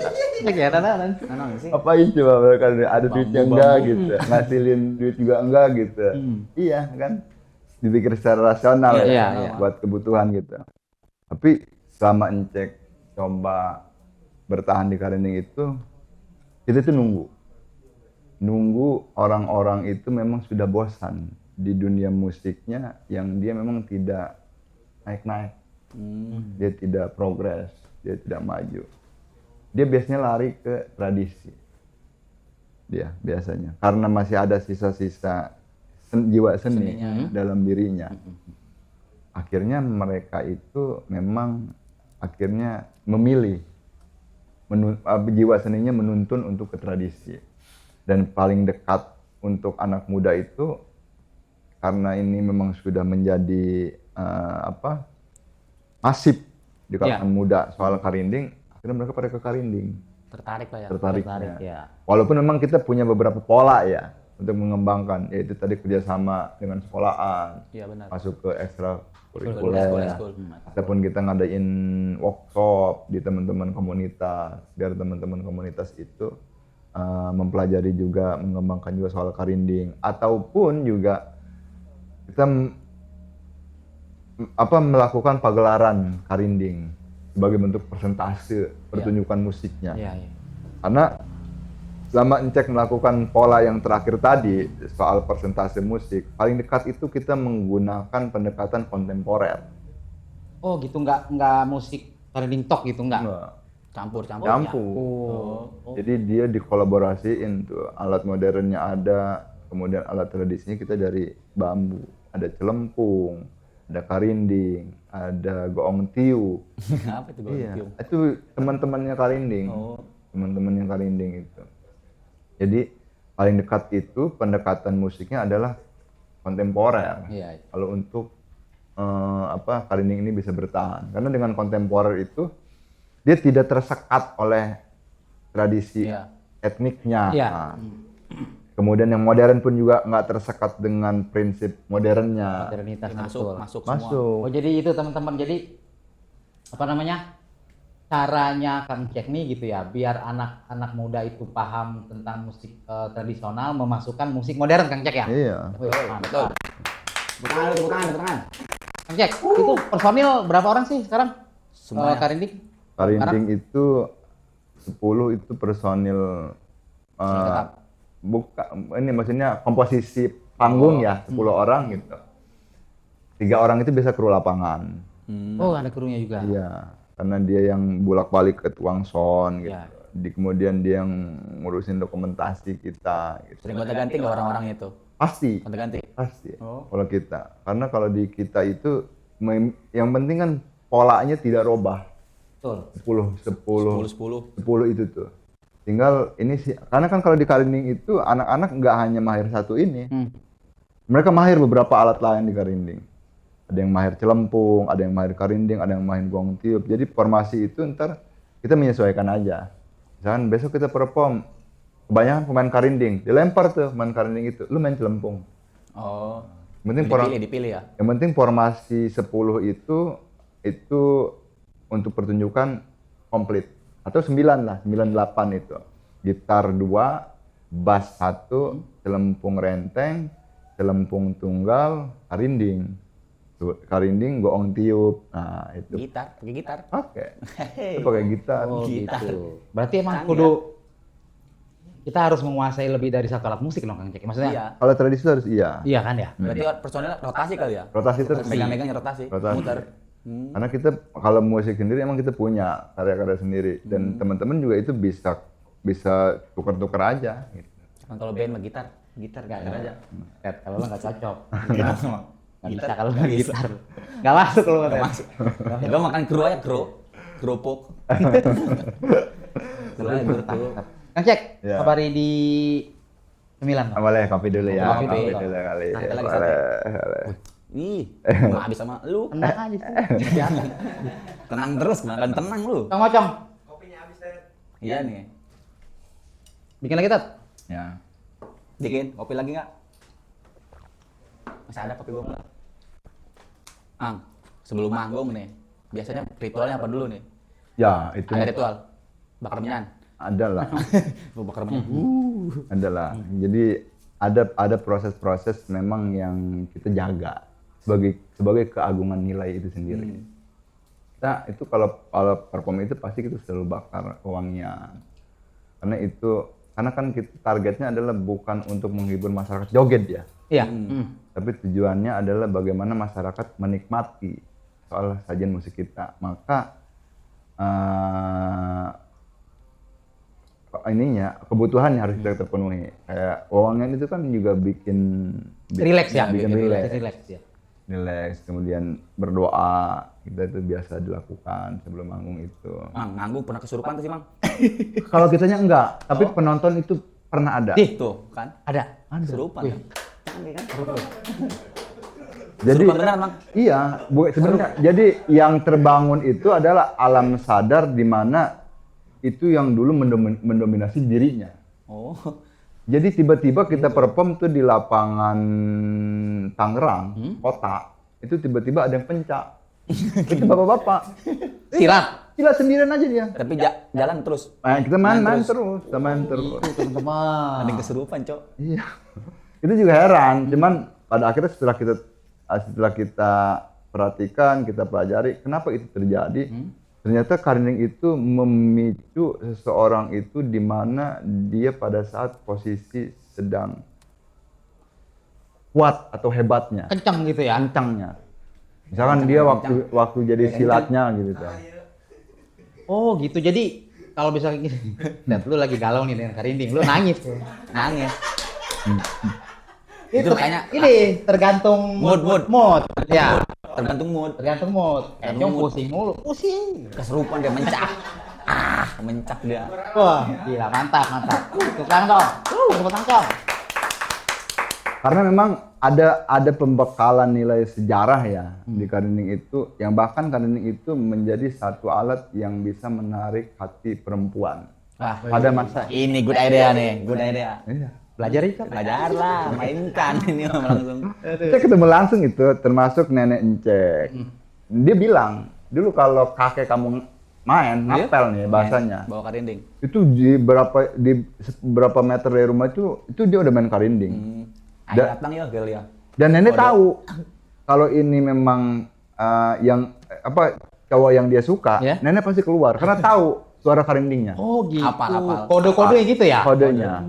Cek ya nananan. Nah, sih. Apain coba mereka ada duitnya Bambu, enggak bambu. gitu, ngasilin duit juga enggak gitu. Iya kan? Dipikir secara rasional Iya, ya, iya. buat kebutuhan gitu. Tapi selama Encek coba bertahan di Karinding itu, kita tuh nunggu orang-orang itu memang sudah bosan di dunia musiknya yang dia memang tidak naik-naik. Dia tidak progres, dia tidak maju. Dia biasanya lari ke tradisi. Dia biasanya karena masih ada sisa-sisa jiwa seni Seninya. dalam dirinya. Akhirnya mereka itu memang akhirnya memilih jiwa seninya menuntun untuk ke tradisi. Dan paling dekat untuk anak muda itu karena ini memang sudah menjadi masif di kalangan muda soal karinding, akhirnya mereka pada ke karinding Tertarik lah ya. tertariknya. Tertarik ya. Walaupun memang kita punya beberapa pola ya untuk mengembangkan, yaitu tadi kerjasama dengan sekolahan, Iya benar. masuk ke ekstra School, kurikuler, school. ataupun kita ngadain workshop di teman-teman komunitas, biar teman-teman komunitas itu mempelajari juga, mengembangkan juga soal karinding, ataupun juga kita melakukan pagelaran karinding sebagai bentuk persentase pertunjukan musiknya. Iya, iya. Karena selama Encek melakukan pola yang terakhir tadi soal persentase musik, paling dekat itu kita menggunakan pendekatan kontemporer. Oh gitu, nggak musik karinding talk gitu nggak? Nah, Campur-campur. campur. Jadi dia dikolaborasiin tuh, alat modernnya ada, kemudian alat tradisinya kita dari bambu, ada celempung, ada karinding, ada goong tiu. Apa itu gue? Iya, itu teman-temannya karinding. Oh. Teman-temannya karinding itu. Jadi paling dekat itu pendekatan musiknya adalah kontemporer. Iya. Kalau untuk karinding ini bisa bertahan, karena dengan kontemporer itu dia tidak tersekat oleh tradisi Iya. etniknya. Iya. Nah, kemudian yang modern pun juga nggak tersekat dengan prinsip modernnya. Modernitas Masuk, betul. masuk semua. Masuk. Oh jadi itu teman-teman, jadi apa namanya, caranya Kang Cek nih gitu ya, biar anak-anak muda itu paham tentang musik tradisional, memasukkan musik modern Kang Cek ya. Iya. Wih, Betul. mantap. Tepuk tangan. Kang Cek, itu personil berapa orang sih sekarang? Semuanya. Karinding? Karinding itu 10 itu personil Tetap. ini maksudnya komposisi panggung ya 10 orang gitu. 3 orang itu biasa kru lapangan. Oh ada krunya juga. Iya, karena dia yang bolak-balik ke tukang sound gitu. Iya. Kemudian dia yang ngurusin dokumentasi kita gitu. Sering gonta-ganti nggak orang-orang itu? Pasti, Gonta-ganti. pasti. Oh. Kalau kita, karena kalau di kita itu yang penting kan polanya tidak robah. Betul. 10 10. itu tuh. Tinggal ini sih, karena kan kalau di karinding itu anak-anak nggak hanya mahir satu ini. Mereka mahir beberapa alat lain di karinding. Ada yang mahir celempung, ada yang mahir karinding, ada yang mahir gong tiup. Jadi formasi itu ntar kita menyesuaikan aja. Misalkan besok kita perform, kebanyakan pemain karinding, dilempar tuh pemain karinding itu, lu main celempung. Oh. Yang penting Dipilih ya. yang penting formasi 10 itu untuk pertunjukan komplit. Atau 9 lah, 98 itu. Gitar 2, bass 1, celempung renteng, celempung tunggal, karinding. Karinding, goong tiup. Nah, itu. Gitar, pakai gitar. Oke. Itu pakai gitar. Oh Gitar. gitu. Berarti emang Canggih kudu kita harus menguasai lebih dari satu alat musik dong Kang Cek. Maksudnya Iya. Kalau tradisi itu harus iya. iya kan ya? Berarti personil rotasi kali ya? Rotasi terus. Megang-megangnya rotasi, Rotasi. muter. Karena kita kalau musik sendiri emang kita punya karya-karya sendiri dan teman-teman juga itu bisa tukar-tukar aja. Gitu. Cuman kalau band mah gitar gak ada aja. Ted, kalau lo nggak cocok. Nggak bisa Gitar kalau nggak nggak bisa. gitar. Nggak masuk lo Nggak Ted. masuk. Ya gue makan kru aja, kerupuk. Kru aja, kru. Kang Cek, Ya. kabari di 9. Ah, boleh kopi dulu ya. Kopi Kopi dulu. dulu kali. Santai lagi, Boleh. Ih, nggak habis sama lu. Tenang aja sih. Tenang terus, makan tenang lu. Kang Mocong, Iya nih. bikin lagi Ted. Ya. Bikin kopi lagi nggak? Masih ada kopi gua nggak? Sebelum manggung nih, biasanya ritualnya apa dulu nih? Ya, itu Ada ritual bakar menyan. adalah. Lu bakar menyan. Adalah. Jadi ada proses-proses memang yang kita jaga sebagai keagungan nilai itu sendiri. Kita itu kalau perform itu pasti kita selalu bakar wangian. Karena kan kita targetnya adalah bukan untuk menghibur masyarakat joget ya. Iya. Tapi tujuannya adalah bagaimana masyarakat menikmati soal sajian musik kita. Maka kebutuhannya harus kita terpenuhi. Kayak wewangian itu kan juga bikin Relax ya. bikin relax. Relax ya. Relax, kemudian berdoa, kita itu biasa dilakukan sebelum manggung itu. Manggung pernah kesurupan tuh sih, Mang? Kalau kitanya enggak, tapi penonton itu pernah ada. Tuh, kan? Ada. Kesurupan kan? Jadi Kesurupan beneran, Mang? iya, sebenarnya jadi yang terbangun itu adalah alam sadar di mana itu yang dulu mendominasi dirinya. Oh. Jadi tiba-tiba kita perform tuh di lapangan Tangerang, kota. Itu tiba-tiba ada yang pencak. Itu bapak-bapak. Silat. Gila sendirian aja dia. Tapi jalan terus. Nah, kita main terus. Kita main terus. Itu teman-teman. Ada yang kesurupan, Cok. Iya. Itu juga heran, cuman pada akhirnya setelah kita perhatikan, kita pelajari kenapa itu terjadi. Ternyata karinding itu memicu seseorang itu di mana dia pada saat posisi sedang kuat atau hebatnya, Kenceng gitu ya. kencangnya. Misalkan dia waktu jadi silatnya gitu kan. Oh gitu. Jadi kalau bisa gini, Ted, lu lagi galau nih dengan Karinding, lu nangis. Nangis. Itu kayaknya- ini tergantung Mood. Ya, Tergantung mood. tergantung mood. Kayaknya mood. pusing mulu. Pusing. Kesurupan dia mencak. Mencak dia. Wah, gila mantap. Tepuk tangan dong. Tepuk tangan dong. Karena memang ada pembekalan nilai sejarah ya di karinding itu, yang bahkan karinding itu menjadi satu alat yang bisa menarik hati perempuan Wah, pada masa ini good idea nih, good idea. iya. Belajar itu. Belajar lah, mainkan ini mah langsung. Saya ketemu langsung itu, termasuk nenek Encek. Dia bilang, dulu kalau kakek kamu main, ngapel nih bahasanya. Bawa karinding. Itu di berapa meter dari rumah itu dia udah main karinding. Ayo datang ya, Gel ya. Dan nenek tahu kalau ini memang cowok yang dia suka, Ya. nenek pasti keluar karena tahu suara karindingnya, Oh gitu. Hafal. Kode-kode gitu ya. kodenya.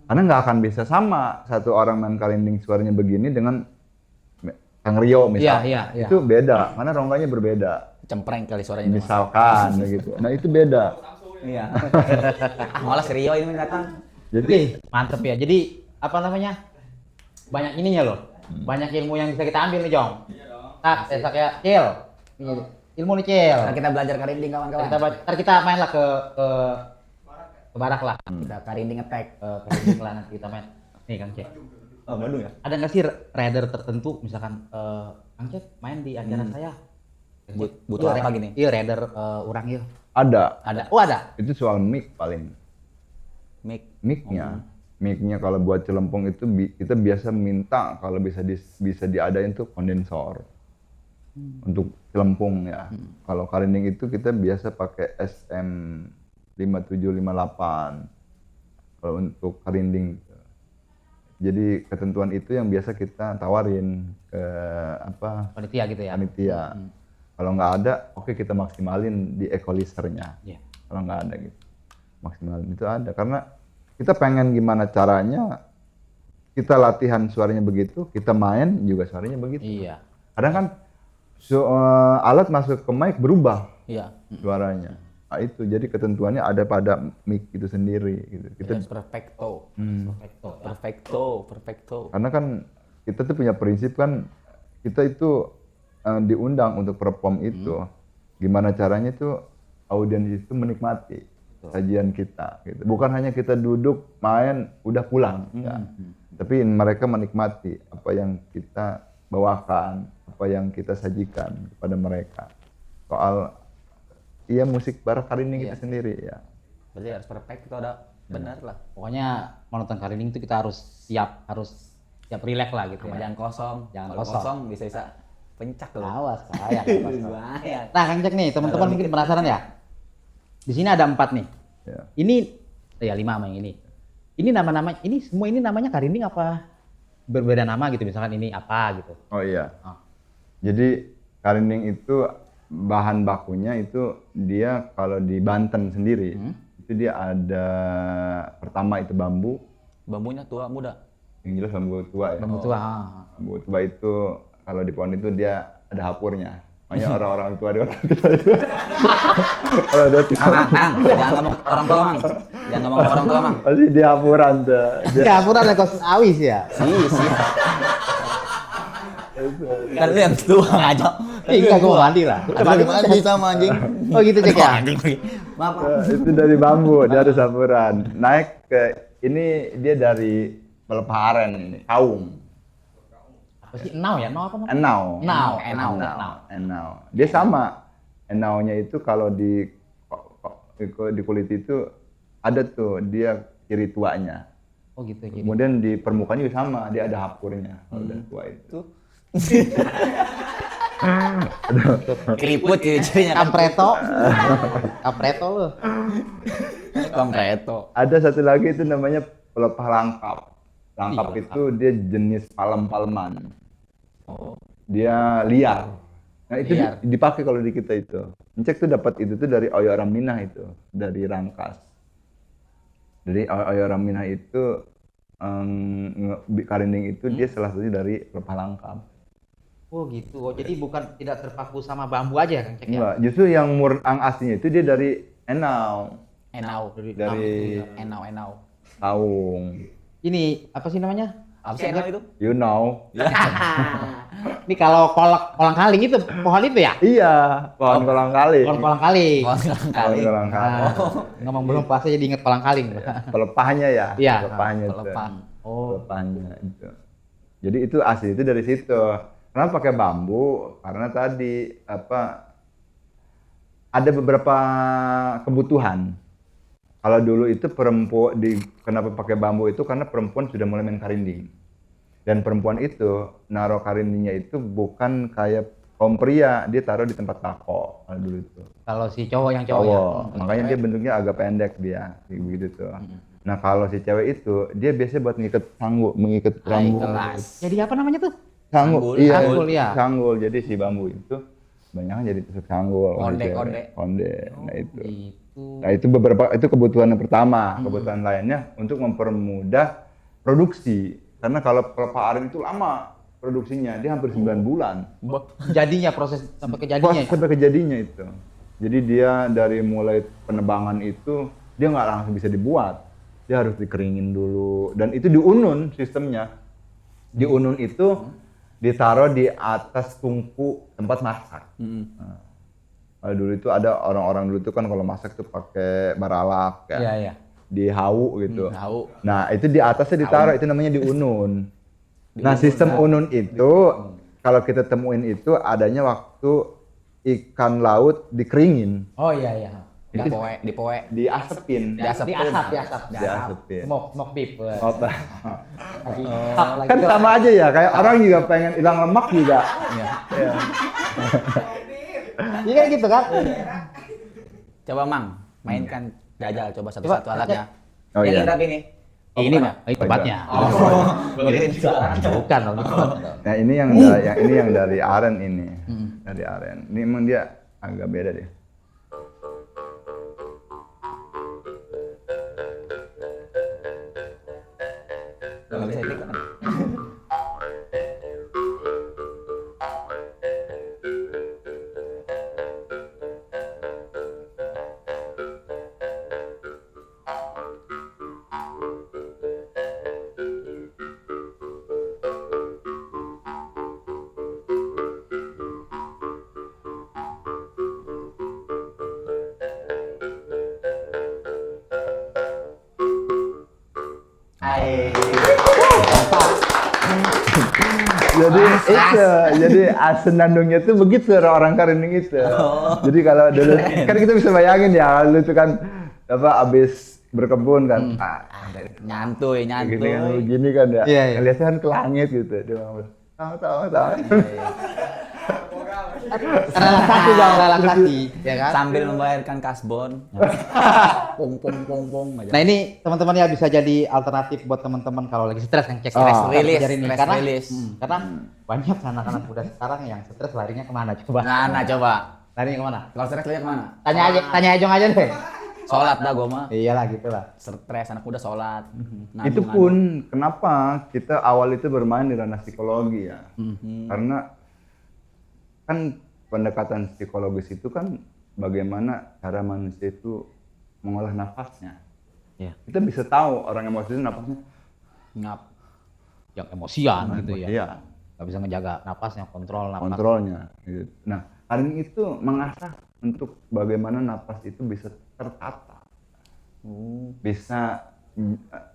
Karena nggak akan bisa sama satu orang main karinding suaranya begini dengan Kang Rio misalnya. Iya. Itu beda, karena rongganya berbeda. Cempreng kali suaranya. Misalkan gitu. Nah itu beda. Iya. Malah si Rio ini datang. Jadi Mantep ya. Jadi apa namanya? Banyak ininya loh. Banyak ilmu yang bisa kita ambil nih, Jong. Tak, ya, Cil. Ini ilmu nih, Cil. Nah, kita belajar karinding kawan-kawan. Ntar kita main lah ke barak lah. Kita karinding attack. Ke lah nanti kita main. Nih Kang Cek. Oh, Bandung ya? Ada nggak sih rider tertentu misalkan Kang Cek main di acara saya? Butuh apa gini? Iya, rider orang iya. ada. Ada Oh, ada. Itu soal mic paling. mic. Mic-nya. Mic-nya kalau buat celempong itu kita biasa minta kalau bisa diadain tuh kondensor. Untuk celempung ya. Kalau karinding itu kita biasa pakai SM5758. Kalau untuk karinding. Jadi ketentuan itu yang biasa kita tawarin ke Panitia gitu ya. panitia. Kalau nggak ada, oke kita maksimalin di equalizernya. Iya. Kalau nggak ada gitu, maksimalin itu ada karena kita pengen gimana caranya kita latihan suaranya begitu, kita main juga suaranya begitu. Iya. Kadang kan alat masuk ke mic berubah Iya. suaranya. Nah, itu jadi ketentuannya ada pada mic itu sendiri gitu. Kita Yes, perfecto. Perfecto. Perfecto, perfecto. karena kan kita tuh punya prinsip kan kita itu diundang untuk perform itu. Gimana caranya itu audiens itu menikmati sajian kita gitu. Bukan hanya kita duduk main udah pulang, enggak. Tapi mereka menikmati apa yang kita bawakan, apa yang kita sajikan kepada mereka. Soal iya musik barak karining itu sendiri ya. Berarti harus perfecto ada. Benar lah. Pokoknya menonton karining itu kita harus siap relax lah gitu Sama ya. jangan kosong. Jangan Kalau kosong. bisa pencak loh. Awas saya. awas. Bahaya. Nah, Kang Jack nih, teman-teman mungkin penasaran ya. Di sini ada 4 nih. Ya. Ini ya 5 sama yang ini. Ini nama-nama ini semua ini namanya karining apa berbeda nama gitu, misalkan ini apa gitu. Oh iya. Oh. Jadi karining itu bahan bakunya itu dia kalau di Banten sendiri itu dia ada pertama itu bambu, Bambunya tua muda. yang jelas bambu tua ya. Bambu tua. Bambu tua itu kalau di pohon itu dia ada hapurnya. Makanya orang-orang tua di orang kita itu. Kalau ada tua, Mang, jangan ngomong orang tua, Mang. Jangan ngomong orang tua, Mang. pasti dia hapuran tuh. Dia, Ya, pura ada kos awis ya. Sih. Kan lu yang tua aja. Enggak, gua mandi lah. Mandi sama anjing. Oh gitu Cek ya. Anjing lagi. Maaf, Pak. itu dari bambu, dia harus hapuran. Naik ke ini dia dari pelepah aren ini, kaum. Apa sih? Enau ya? Enau apa namanya? Enau. Dia sama. Enaunya itu kalau di kulit itu ada tuh dia ciri tuanya. Oh gitu. Jadi. Kemudian di permukaannya juga sama, dia ada hapurnya kalau udah tua itu. Keriput ciri-cirinya. Kapreto lu. Kompreto. Ada satu lagi itu namanya pelepah langkap. Langkap Iya, itu dia jenis palem-palman. Dia liar. Nah itu Liar. dipakai kalau di kita itu. Encek tuh dapat itu tuh dari Oyo Raminah itu, dari Rangkas. Dari Oyo Raminah itu karining itu dia salah satu dari pelepah langkap. Oh gitu. Oh, jadi bukan tidak terpaku sama bambu aja Kang Cek ya. Enggak, justru yang murang aslinya itu dia dari enau, Enau. dari Enau. kaung. Ini apa sih namanya? Apa sih enau itu? You know. Ini kalau kolang kaling itu pohon itu ya? Iya, pohon kolang kaling. Pohon kolang kaling. Kolang Pohon kaling. kolang kaling. Nah, ngomong belum puasa jadi inget kolang kaling. Pelepahnya ya. Iya. Pelepahnya itu. Pelepah. Oh. Pelepahnya itu. Jadi itu asli itu dari situ. Kenapa pakai bambu? Karena tadi ada beberapa kebutuhan. Kalau dulu itu perempuan kenapa pakai bambu itu karena perempuan sudah mulai main karinding. Dan perempuan itu naruh karindingnya itu bukan kayak kaum pria, dia taruh di tempat tako kalau dulu itu. Kalau si cowok yang cowok ya. Makanya dia bentuknya agak pendek dia, kayak begitu tuh. Nah kalau si cewek itu dia biasanya buat mengikat rambut. Kelas. Jadi apa namanya tuh? Sanggul, Sanggul, iya, sanggul, ya. sanggul. Jadi si bambu itu banyak jadi tusuk sanggul. Konde, si cewek. konde. Nah itu. Gitu. Nah itu itu kebutuhan yang pertama. Kebutuhan lainnya untuk mempermudah produksi. Karena kalau pelepah aren itu lama produksinya, dia hampir 9 bulan. Jadinya proses sampai kejadiannya. Sampai kejadiannya itu. Jadi dia dari mulai penebangan itu dia nggak langsung bisa dibuat. Dia harus dikeringin dulu dan itu diunun sistemnya. Diunun itu ditaruh di atas tungku tempat masak. Nah, kalau dulu itu ada orang-orang dulu itu kan kalau masak tuh pakai baralak ya. Iya, iya. Di hau gitu. Hau. Nah, itu di atasnya ditaruh itu namanya diunun. Nah, sistem unun itu kalau kita temuin itu adanya waktu ikan laut dikeringin, Oh iya iya. Dipoe. diasepin. Diasapin. Diasepin. Smoke beef. Apa? Lagi Kan sama aja ya, kayak orang juga pengen hilang lemak juga. Iya. Ya. Iya kan gitu kan? Coba Mang, mainkan Dajjal coba satu-satu Coba, alatnya. Oh Yang iya. kita ini. Ini bukan mah, ini tempatnya. Bukan dong. Nah, ini yang dari aren ini. Dari aren. Ini emang dia agak beda deh. nggak bisa iklan. Hai. Jadi itu, jadi senandungnya tuh begitu orang Karining itu. Jadi kalau dulu kan kita bisa bayangin ya, lu itu kan apa abis berkebun kan, Nyantuy. gini kan ya, Iya, iya. ngeliatnya kan ke langit gitu, dia ngomong, tahu. Relaksasi dong, relaksasi, ya kan? Sambil membayarkan kasbon. Pong aja. Nah ini teman-teman ya bisa jadi alternatif buat teman-teman kalau lagi stres yang cek Stress stres release, belajar ini. stress Karena release. karena banyak anak-anak muda sekarang yang stres larinya kemana coba? Nah, coba. Larinya kemana? Kalau stres lihat kemana? Tanya Ejong aja deh. Sholat dah gua mah. Iyalah gitu lah. Stres anak muda sholat. Itu pun kenapa kita awal itu bermain di ranah psikologi ya, karena kan pendekatan psikologis itu kan bagaimana cara manusia itu mengolah nafasnya. Iya. Kita bisa tahu orang emosi itu nafasnya ngap. Yang emosian gitu ya. Iya, Gak bisa ngejaga napasnya, kontrol napas. kontrolnya. Gitu. Nah, Karining itu mengasah untuk bagaimana napas itu bisa tertata.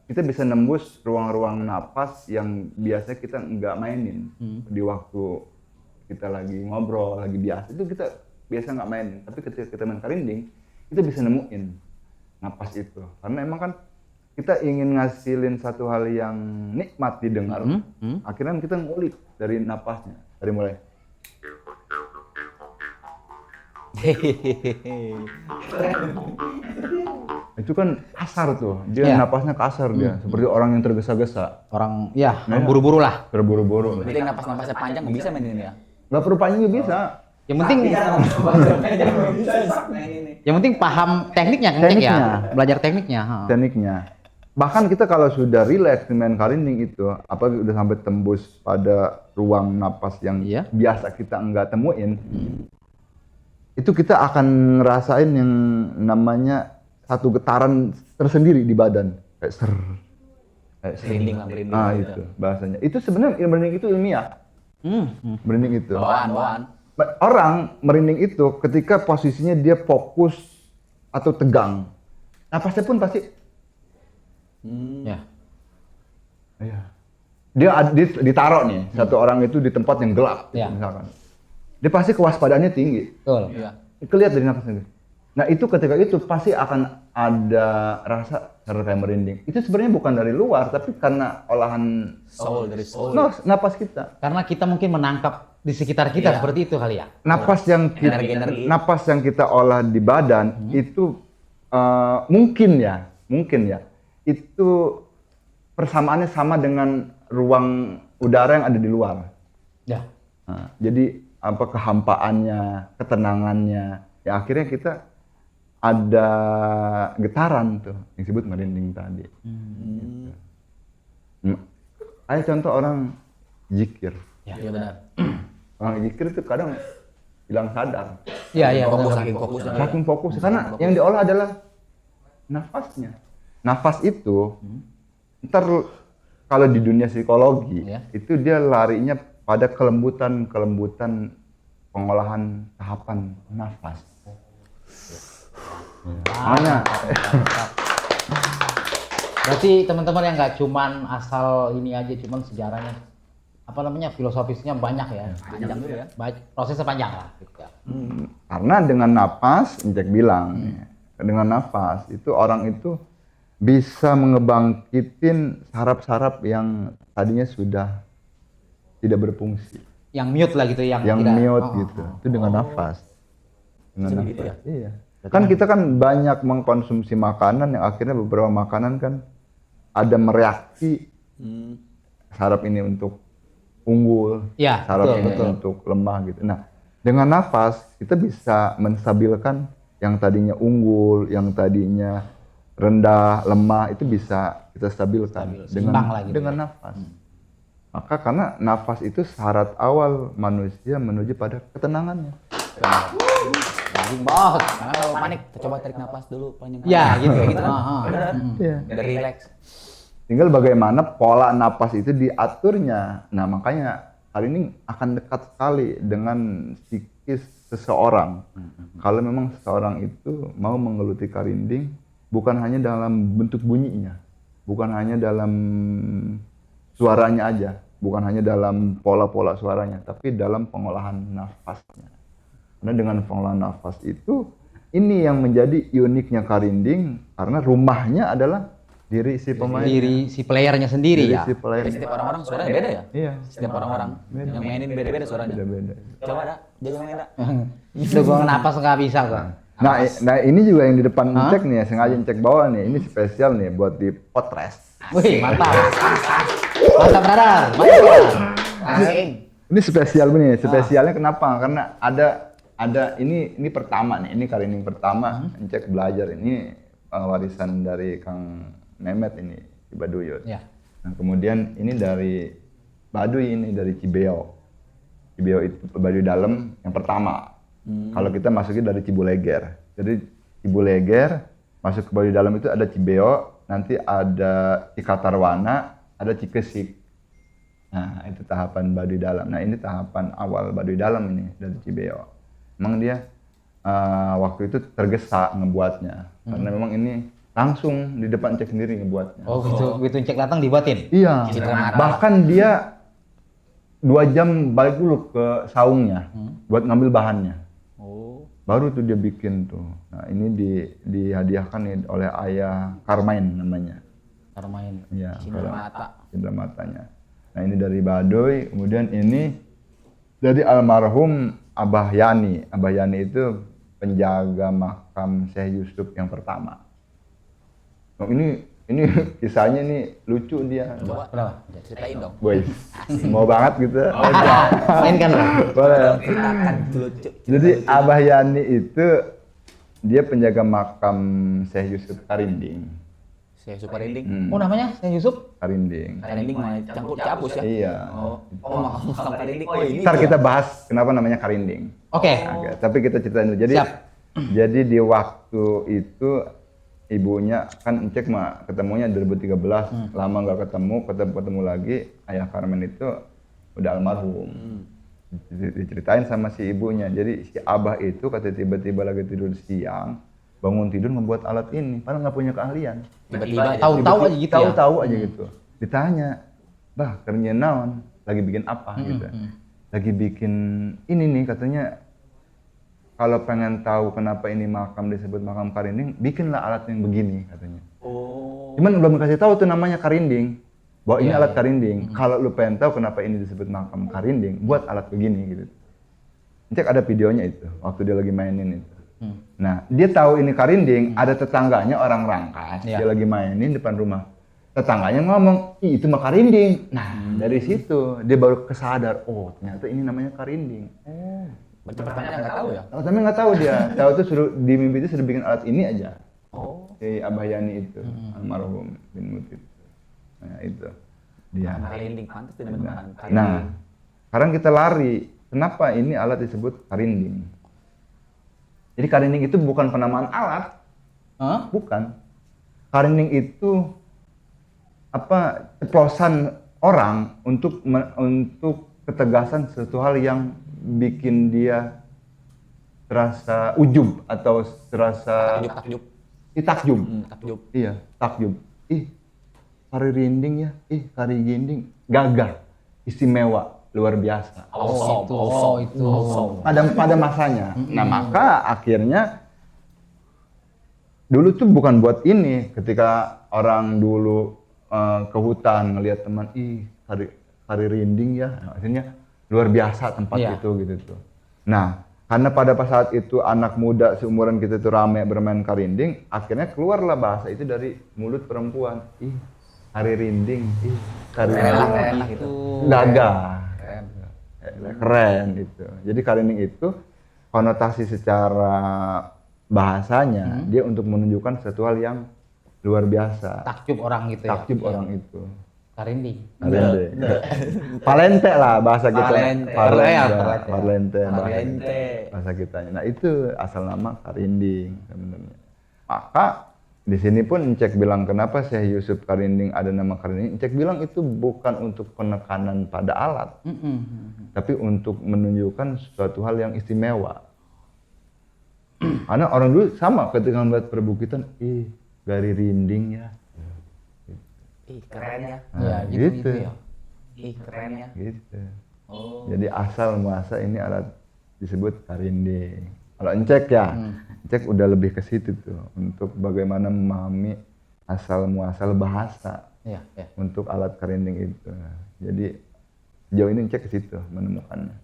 Kita bisa nembus ruang-ruang napas yang biasa kita nggak mainin di waktu kita lagi ngobrol, lagi biasa itu kita biasa nggak mainin. Tapi ketika kita main Karining, kita bisa nemuin napas itu. Karena emang kan kita ingin ngasilin satu hal yang nikmat didengar. Akhirnya kita ngulik dari napasnya, dari mulai itu kan kasar tuh, dia Iya. napasnya kasar dia, seperti orang yang tergesa-gesa, Orang ya buru-buru lah. terburu-buru. Berarti napas-napasnya panjang nggak bisa mainin ya? Nggak perlu panjang juga bisa. Yang penting yang penting paham tekniknya kan Cek, ya. Tekniknya. Belajar tekniknya. Tekniknya. Bahkan kita kalau sudah rileks main Karining itu, apa udah sampai tembus pada ruang napas yang Iya. biasa kita nggak temuin, itu kita akan ngerasain yang namanya satu getaran tersendiri di badan, kayak ser, kayak ser. Merinding lah, merinding. Ah gitu. itu bahasanya. Itu sebenarnya merinding itu ilmiah. Merinding itu. Bawaan. Orang merinding itu ketika posisinya dia fokus atau tegang, napasnya pun pasti. Ya. Iya. Dia ditaruh nih satu orang itu di tempat yang gelap, Iya. misalkan. Dia pasti kewaspadaannya tinggi. Betul. Iya. Kelihatan dari napasnya. Nah itu ketika itu pasti akan ada rasa kayak merinding. Itu sebenarnya bukan dari luar, tapi karena olahan Soul dari soul. napas kita. Karena kita mungkin menangkap di sekitar kita Iya. seperti itu kali ya. Napas yang kita, Energi-energi. napas yang kita olah di badan itu mungkin ya, itu persamaannya sama dengan ruang udara yang ada di luar. Ya. Nah, jadi apa kehampaannya, ketenangannya, ya akhirnya kita ada getaran tuh yang disebut merinding tadi. Gitu. Ayo contoh orang zikir. Iya benar. Orang zikir itu kadang hilang sadar. Iya, iya. Fokus, benar. saking fokusnya. Saking fokus karena yang diolah adalah nafasnya. Nafas itu ntar kalau di dunia psikologi Iya. itu dia larinya pada kelembutan pengolahan tahapan nafas. Makanya Berarti teman-teman yang nggak cuman asal ini aja, cuman sejarahnya apa namanya filosofisnya banyak ya. Panjang juga ya. Prosesnya panjang lah. Gitu ya. karena dengan napas, Jack bilang, dengan napas itu orang itu bisa mengebangkitin saraf-saraf yang tadinya sudah tidak berfungsi, Yang mute lah gitu, yang yang tidak. mute gitu. Itu dengan nafas. Dengan Bisa nafas. begitu ya? Iya. Kan kita kan banyak mengkonsumsi makanan yang akhirnya beberapa makanan kan ada mereaksi saraf ini untuk unggul, Ya, saraf betul, ini betul. untuk lemah gitu. Nah, dengan nafas kita bisa menstabilkan yang tadinya unggul, yang tadinya rendah, lemah itu bisa kita stabilkan seimbang lah gitu dengan nafas. Maka karena nafas itu syarat awal manusia menuju pada ketenangannya. Anjing bos, kalau panik coba tarik napas dulu panjang. Ya, gitu. Kayak gitu kan. Aha. Benar. Iya. Biar relax. Tinggal bagaimana pola napas itu diaturnya. Nah, makanya hari ini akan dekat sekali dengan psikis seseorang. Kalau memang seseorang itu mau menggeluti karinding, bukan hanya dalam bentuk bunyinya, bukan hanya dalam suaranya aja, bukan hanya dalam pola-pola suaranya, tapi dalam pengolahan nafasnya. Karena dengan pengolahan nafas itu, ini yang menjadi uniknya karinding, karena rumahnya adalah diri si pemain. Diri si playernya sendiri Diri ya. si player. Jadi setiap orang-orang suaranya beda ya? Iya. Setiap orang-orang yang mainin beda-beda suaranya. Beda-beda. Coba dah, jangan main dah. Itu gua napas nggak bisa kok. Nah ini juga yang di depan cek nih, sengaja cek bawah nih. Ini spesial nih buat di potres. Wih, mantap. Mantap, brother. Mantap. Asing. Ini spesial nih. Spesialnya kenapa? Karena ada ini pertama nih. Ini karinding pertama. Cek belajar ini warisan dari Kang Mehmet ini di Baduyut. Ya. Nah, kemudian ini dari Baduy, ini dari Cibeo. Cibeo itu Baduy dalam yang pertama. Kalau kita masuknya dari Cibuleger. Jadi Cibuleger masuk ke Baduy dalam itu ada Cibeo, nanti ada Cikatarwana, ada Cikesik. Nah, itu tahapan Baduy dalam. Nah, ini tahapan awal Baduy dalam ini dari Cibeo. Memang dia waktu itu tergesa ngebuatnya. Karena memang ini langsung di depan cek sendiri ngebuatnya. Oh, begitu cek datang dibuatin. Iya. Bahkan dia 2 jam balik dulu ke saungnya buat ngambil bahannya. Oh. Baru tuh dia bikin tuh. Nah, ini dihadiahkan nih oleh ayah Karmain namanya. Karmain. Iya. Cindera mata. Cindera matanya. Nah, ini dari Baduy, kemudian ini dari almarhum Abah Yani. Abah Yani itu penjaga makam Syekh Yusuf yang pertama. Oh, ini kisahnya nih lucu dia. Coba, Kenapa? ceritain dong. Boy, mau banget gitu. Mainkan lah. Boleh. Ceritakan lucu. Jadi Abah Yani itu dia penjaga makam Syekh Yusuf Karinding. Saya super ending. Oh, namanya Syekh Yusuf? Karinding. Karinding mah campur capus ya. Iya. Makam karinding. Oh, ini. Ntar kita bahas kenapa namanya Karinding. Oke. Oke, tapi kita ceritain dulu. Jadi, Siap. jadi di waktu itu ibunya kan cek mah ketemunya 2013, lama nggak ketemu lagi. Ayah Karmen itu udah almarhum. Diceritain sama si ibunya. Jadi si Abah itu kata tiba-tiba lagi tidur siang, bangun tidur membuat alat ini, padahal nggak punya keahlian. Tiba-tiba Tahu-tahu aja gitu ya. Tahu-tahu aja gitu. Ditanya, bah kerja naon? Lagi bikin apa gitu? Lagi bikin ini nih katanya. Kalau pengen tahu kenapa ini makam disebut makam karinding, bikinlah alat yang begini katanya. Oh. Cuman belum kasih tahu tuh namanya karinding. Bahwa ini alat karinding. Kalau lu pengen tahu kenapa ini disebut makam karinding, buat alat begini gitu. Cek ada videonya itu, waktu dia lagi mainin itu. Nah, dia tahu ini karinding, ada tetangganya orang Rangkas, dia lagi mainin depan rumah. Tetangganya ngomong, "Ih, itu mah karinding." Nah, dari situ dia baru kesadar, oh ternyata ini namanya karinding. Berarti pertamanya nggak tahu ya? Pertama nggak tahu dia, tahu tuh suruh di mimpi itu suruh bikin alat ini aja. Oh. Si Abah Yani itu, almarhum bin Mutit. Nah itu dia. Karinding pantas tidak benar. Nah, sekarang kita lari. Kenapa ini alat disebut karinding? Jadi karinding itu bukan penamaan alat, Hah? bukan. Karinding itu apa? Ceplosan orang untuk ketegasan sesuatu hal yang bikin dia terasa ujub atau terasa Takjub. takjub. Takjub. Iya, takjub. Ih, kari rinding ya. Ih, kari ginding. Gagah, istimewa, luar biasa. Awesome. itu. Pada masanya. Nah, maka akhirnya dulu tuh bukan buat ini. Ketika orang dulu ke hutan ngelihat teman, ih, kari rinding ya. Nah, akhirnya luar biasa tempat itu gitu tuh. Nah, karena pada saat itu anak muda seumuran kita tuh rame bermain karinding, akhirnya keluarlah bahasa itu dari mulut perempuan. Ih, kari rinding, ih, kari Enak gitu. gagah. Keren gitu. Jadi karinding itu konotasi secara bahasanya dia untuk menunjukkan sesuatu hal yang luar biasa. Takjub orang gitu ya. Takjub orang itu. Karinding. Parlente. Parlente lah bahasa kita. Parlente. Parlente. Parlente. Bahasa kitanya. Nah itu asal nama Karinding sebenarnya. Maka di sini pun Encek bilang kenapa Syekh Yusuf Karinding ada nama Karinding. Encek bilang itu bukan untuk penekanan pada alat, tapi untuk menunjukkan suatu hal yang istimewa. Karena orang dulu sama ketika melihat perbukitan, Gari Rinding ya. Ih, keren ya. Ya, gitu ya. Ih, keren ya. Gitu. Oh. Jadi asal muasal ini alat disebut Karinding. Kalau Encek ya, Encek udah lebih ke situ tuh untuk bagaimana memahami asal muasal bahasa Iya, iya. untuk alat Karinding itu. Jadi sejauh ini Encek ke situ menemukannya.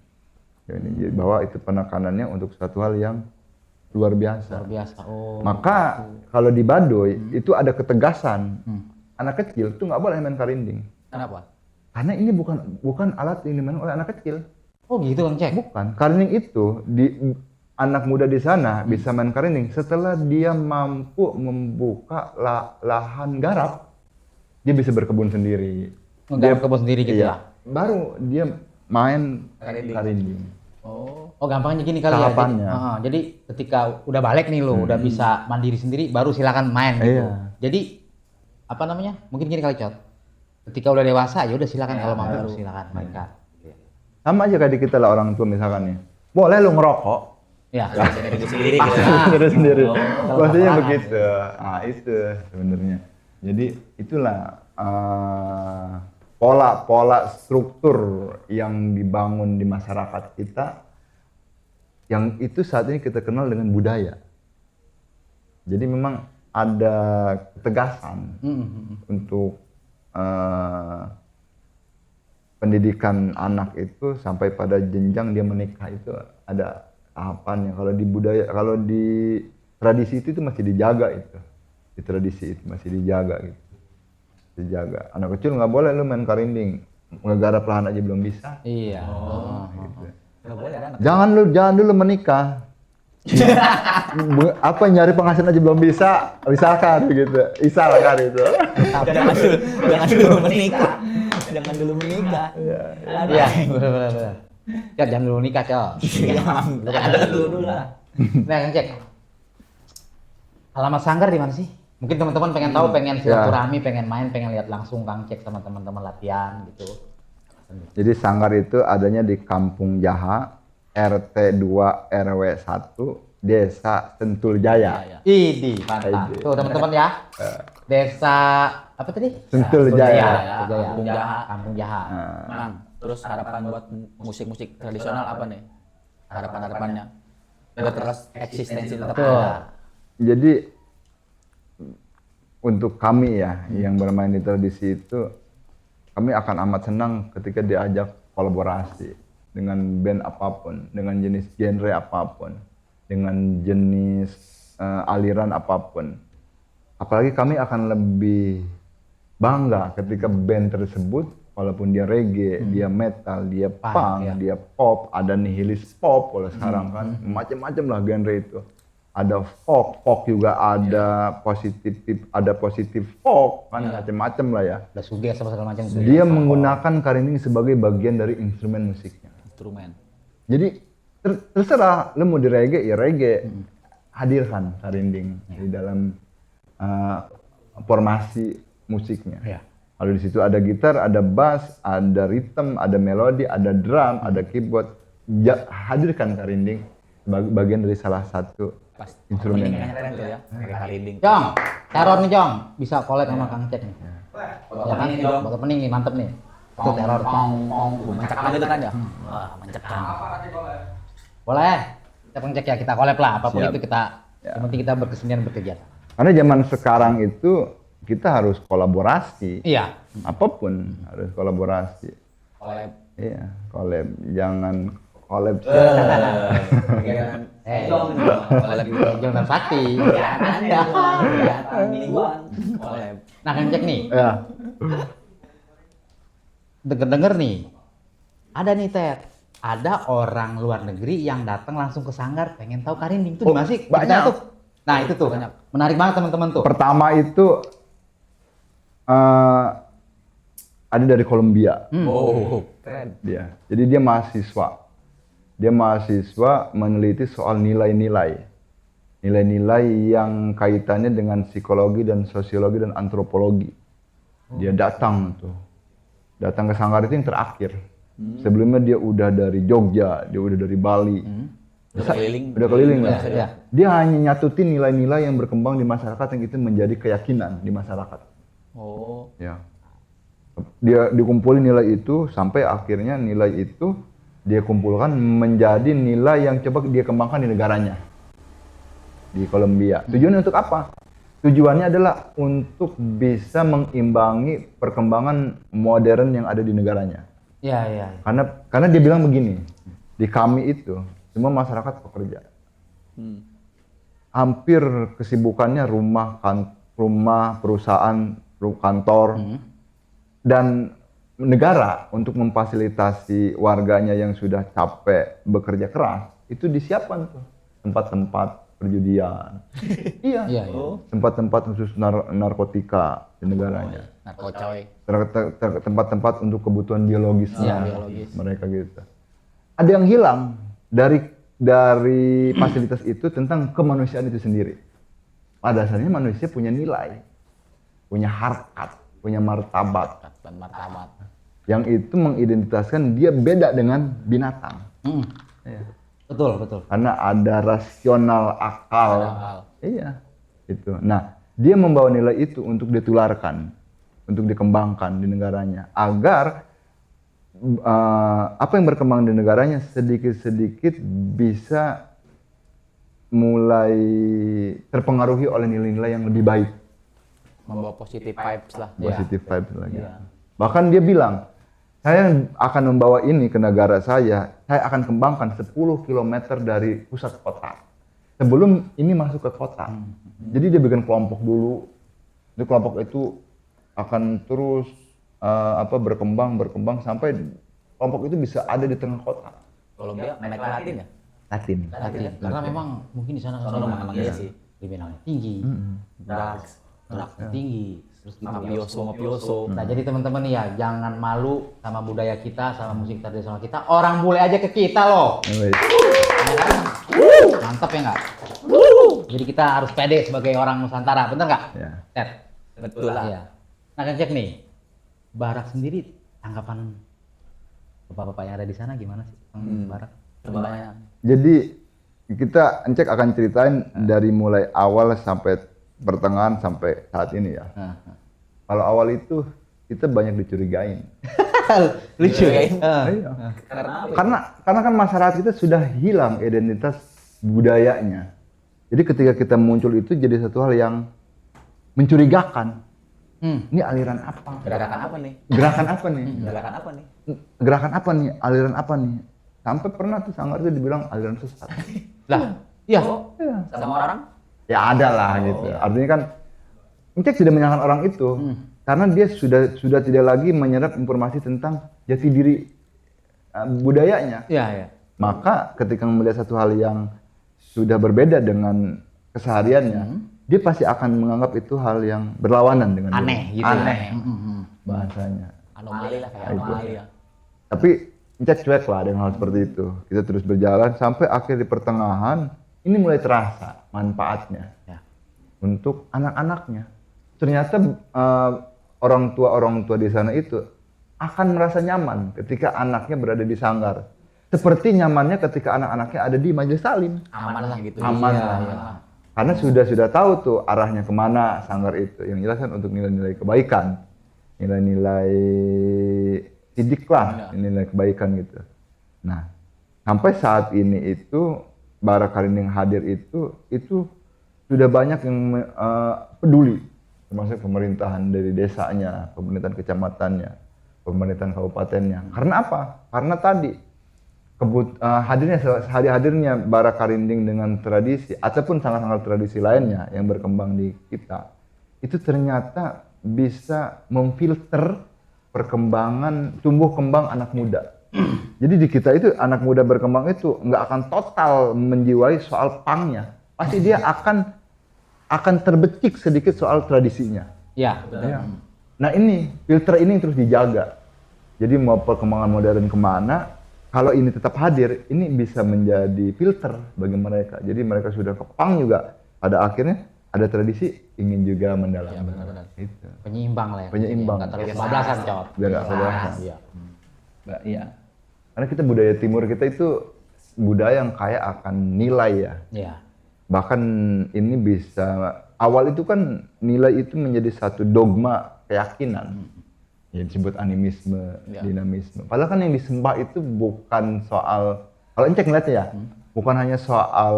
Sejauh ini jadi bahwa itu penekanannya untuk suatu hal yang luar biasa. Luar biasa. Oh. Maka kalau di Baduy itu ada ketegasan. Anak kecil tuh nggak boleh main Karinding. Kenapa? Karena ini bukan alat yang dimainkan oleh anak kecil. Oh gitu Kang Cek. Bukan. Karinding itu anak muda di sana bisa main Karinding setelah dia mampu membuka lahan garap. Dia bisa berkebun sendiri. Nggarap kebun sendiri gitu ya. Baru dia main Karinding. Oh gampangnya gini kali Tahapannya. ya. Jadi ketika udah balik nih lo, udah bisa mandiri sendiri, baru silakan main gitu. Iya. Jadi apa namanya? Mungkin gini kali Cot. Ketika udah dewasa ya udah silakan kalau mau baru silakan mainkan. Sama aja kayak kita lah orang tua misalkan nih. Boleh lu ngerokok. Ya. Sendiri Sendiri. Kalau Maksudnya larangan. begitu. Nah, itu sebenarnya. Jadi itulah pola struktur yang dibangun di masyarakat kita yang itu saat ini kita kenal dengan budaya. Jadi memang ada ketegasan untuk pendidikan anak itu sampai pada jenjang dia menikah itu ada tahapannya. Kalau di budaya, kalau di tradisi itu masih dijaga itu. Di tradisi itu masih dijaga gitu. Dijaga. Anak kecil nggak boleh lu main Karinding. Ngegarap lahan aja belum bisa. Iya. Gitu. Nggak boleh ada anak. Jangan dulu menikah. Apa nyari penghasilan aja belum bisa, misalkan gitu. Isa lah kan itu. Jangan dulu menikah. Jangan dulu menikah. Iya, benar. Cot jangan dulu nikah, Cot. Ada dulu lah. Nah, Kang Cek. Alamat sanggar di mana sih? Mungkin teman-teman pengen tahu, pengen silaturahmi, pengen main, pengen lihat langsung Kang Cek sama teman-teman latihan gitu. Jadi sanggar itu adanya di Kampung Jaha, RT 2 RW 1, Desa Sentul Jaya. Idi, mantap. Tuh teman-teman ya. Desa apa tadi? Sentul Jaya. Kampung Jaha. Kampung Jaha. Mang, terus harapan buat musik-musik tradisional apa nih? Harapan-harapannya? Biar terus eksistensi tetap Betul. ada. Jadi untuk kami ya yang bermain di tradisi itu, kami akan amat senang ketika diajak kolaborasi dengan band apapun, dengan jenis genre apapun, dengan jenis aliran apapun. Apalagi kami akan lebih bangga ketika band tersebut, walaupun dia reggae, dia metal, dia punk, ya. dia pop, ada nihilis pop kalau sekarang kan, macam-macam lah genre itu. Ada folk juga ada positif folk kan, macam-macam lah ya. Ada suges sama segala macam. Dia menggunakan Karinding sebagai bagian dari instrumen musiknya. Instrumen. Jadi terserah lu mau di reggae ya reggae, hadirkan Karinding di dalam formasi musiknya. Ya. Kalau di situ ada gitar, ada bass, ada rhythm, ada melodi, ada drum, ada keyboard, hadirkan Karinding sebagai bagian dari salah satu Pas instrumen. openingnya keren tuh ya. Pakai Karinding. Jong, teror nih Jong. Bisa collab sama Kang Cek nih. Ya kan? Ini dong. Buat opening nih, mantep nih. Itu teror. Mencekam gitu kan ya? Wah, mencekam. Boleh. Kita Kang Cek ya, kita collab lah. Apapun Siap. itu kita, yang penting kita berkesenian berkegiatan. Karena zaman sekarang itu kita harus kolaborasi. Iya. Apapun harus kolaborasi. Collab. Iya, collab. Jangan collab. Collab gitu. Jong dan Sakti. Kegiatan mingguan. Collab. Nah Kang Cek nih, Ya. denger-denger nih, ada nih Ted. Ada orang luar negeri yang datang langsung ke Sanggar pengen tahu Karinding itu di mana sih? Banyak. Tuh. Nah itu tuh Banyak. menarik banget teman-teman tuh. Pertama itu ada dari Kolombia Oh, keren. dia. Jadi dia mahasiswa. Dia mahasiswa meneliti soal nilai-nilai. Nilai-nilai yang kaitannya dengan psikologi dan sosiologi dan antropologi. Dia datang tuh. Datang ke Sanggar itu yang terakhir. Sebelumnya dia udah dari Jogja, dia udah dari Bali. Udah keliling. Udah keliling Iya, lah. iya. Dia hanya nyatutin nilai-nilai yang berkembang di masyarakat yang itu menjadi keyakinan di masyarakat. Oh, Ya. Dia dikumpulin nilai itu sampai akhirnya nilai itu dia kumpulkan menjadi nilai yang coba dia kembangkan di negaranya. Di Kolombia. Tujuannya untuk apa? Tujuannya adalah untuk bisa mengimbangi perkembangan modern yang ada di negaranya. Iya, iya. Karena dia bilang begini, di kami itu semua masyarakat pekerja. Hampir kesibukannya rumah, perusahaan, kantor, dan negara untuk memfasilitasi warganya yang sudah capek bekerja keras itu disiapkan tuh tempat-tempat perjudian. Iya. Iya, iya. Tempat-tempat khusus narkotika di negaranya. narkocoy. Tempat-tempat untuk kebutuhan biologisnya Iya, biologis. mereka gitu. Ada yang hilang dari fasilitas itu tentang kemanusiaan itu sendiri. Pada dasarnya manusia punya nilai, punya harkat, punya martabat. Dan martabat. Yang itu mengidentitaskan dia beda dengan binatang. Iya. Betul, betul. Karena ada rasional akal. Ada akal. Iya, itu. Nah, dia membawa nilai itu untuk ditularkan, untuk dikembangkan di negaranya, agar apa yang berkembang di negaranya sedikit-sedikit bisa mulai terpengaruhi oleh nilai-nilai yang lebih baik, Membawa positive vibes lah. positive vibes lagi. Iya. Bahkan dia bilang, saya akan membawa ini ke negara saya akan kembangkan 10 km dari pusat kota. Sebelum ini masuk ke kota. Jadi dia bikin kelompok dulu. Di kelompok itu akan terus berkembang sampai kelompok itu bisa ada di tengah kota. Kolombia Amerika Latin ya? Latin. Latin. Karena memang mungkin di sana Sono memang iya sih. kriminalnya tinggi, Drugs, drugnya tinggi, terus gitu. mafioso. Nah jadi teman-teman ya jangan malu sama budaya kita, sama musik tradisional kita. Orang bule aja ke kita loh. Anyways, Ya kan? Mantap ya nggak? Jadi kita harus pede sebagai orang Nusantara, bener nggak? ya. Ted? Betul lah. Iya. Nah Kang Jack nih, Barak sendiri tanggapan bapak-bapak yang ada di sana gimana sih, Kang Barak? Banyak. Jadi kita Encek akan ceritain dari mulai awal sampai pertengahan sampai saat ini ya. Kalau awal itu kita banyak dicurigain. Lucu ya? Iya. Karena apa? Karena kan masyarakat kita sudah hilang identitas budayanya. Jadi ketika kita muncul itu jadi satu hal yang mencurigakan. Ini aliran apa? Gerakan apa nih? Gerakan apa nih? Gerakan apa nih? Gerakan apa nih? Aliran apa nih? Sampai pernah tuh Sanggar itu dibilang aliran sesat. Lah, iya. Iya. Sama orang? Ya ada lah gitu. Artinya kan Encek tidak menyalahkan orang itu. Karena dia sudah tidak lagi menyerap informasi tentang jati diri budayanya. Iya, iya. Maka ketika melihat satu hal yang sudah berbeda dengan kesehariannya, dia pasti akan menganggap itu hal yang berlawanan dengan Aneh dia. gitu. Aneh Ya. bahasanya. Anomali lah, kayak Itu. anomali ya. Tapi Encek cuek lah dengan hal seperti itu. Kita terus berjalan sampai akhir di pertengahan ini mulai terasa manfaatnya Ya. untuk anak-anaknya. Ternyata orang tua di sana itu akan merasa nyaman ketika anaknya berada di Sanggar. Seperti nyamannya ketika anak-anaknya ada di Majelis Taklim. Aman lah gitu. Aman Iya, lah. iya. Karena sudah tahu tuh arahnya kemana Sanggar itu. Yang jelas kan untuk nilai-nilai kebaikan, nilai-nilai sidik lah, nilai kebaikan gitu. Nah, sampai saat ini itu Barak Karining hadir itu sudah banyak yang peduli, termasuk pemerintahan dari desanya, pemerintahan kecamatannya, pemerintahan kabupatennya. Karena apa? Karena tadi hadirnya Barak Karining dengan tradisi ataupun sangat-sangat tradisi lainnya yang berkembang di kita, itu ternyata bisa memfilter perkembangan tumbuh kembang anak muda. Jadi di kita itu anak muda berkembang itu nggak akan total menjiwai soal pangnya. Pasti dia akan akan terbecik sedikit soal tradisinya. Ya. Ya. Nah ini filter ini terus dijaga. Jadi mau perkembangan modern kemana, kalau ini tetap hadir, ini bisa menjadi filter bagi mereka. Jadi mereka sudah kepang juga. Pada akhirnya ada tradisi ingin juga mendalami. Iya, benar-benar. Itu. Penyeimbang lah ya. Penyeimbang. Nggak terlalu kebablasan, Cot. Biar nggak kebablasan. Iya. Iya. Karena kita budaya timur kita itu budaya yang kaya akan nilai ya. Iya. Bahkan ini bisa awal itu kan nilai itu menjadi satu dogma keyakinan. Ya disebut animisme, dinamisme. Padahal kan yang disembah itu bukan soal, kalau Encek ngeliatnya ya, bukan hanya soal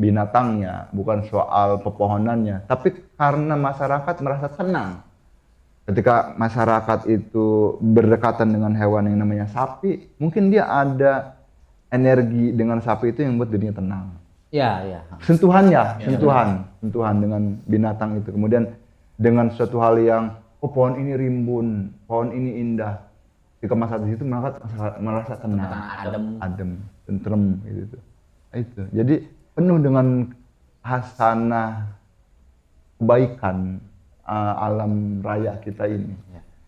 binatangnya, bukan soal pepohonannya, tapi karena masyarakat merasa tenang. Ketika masyarakat itu berdekatan dengan hewan yang namanya sapi, mungkin dia ada energi dengan sapi itu yang membuat dirinya tenang. Iya. Sentuhan dengan binatang itu. Kemudian dengan suatu hal yang, oh pohon ini rimbun, pohon ini indah. Ketika masyarakat itu merasa tenang, adem, tentrem gitu. Itu. Jadi penuh dengan hasanah kebaikan alam raya kita ini.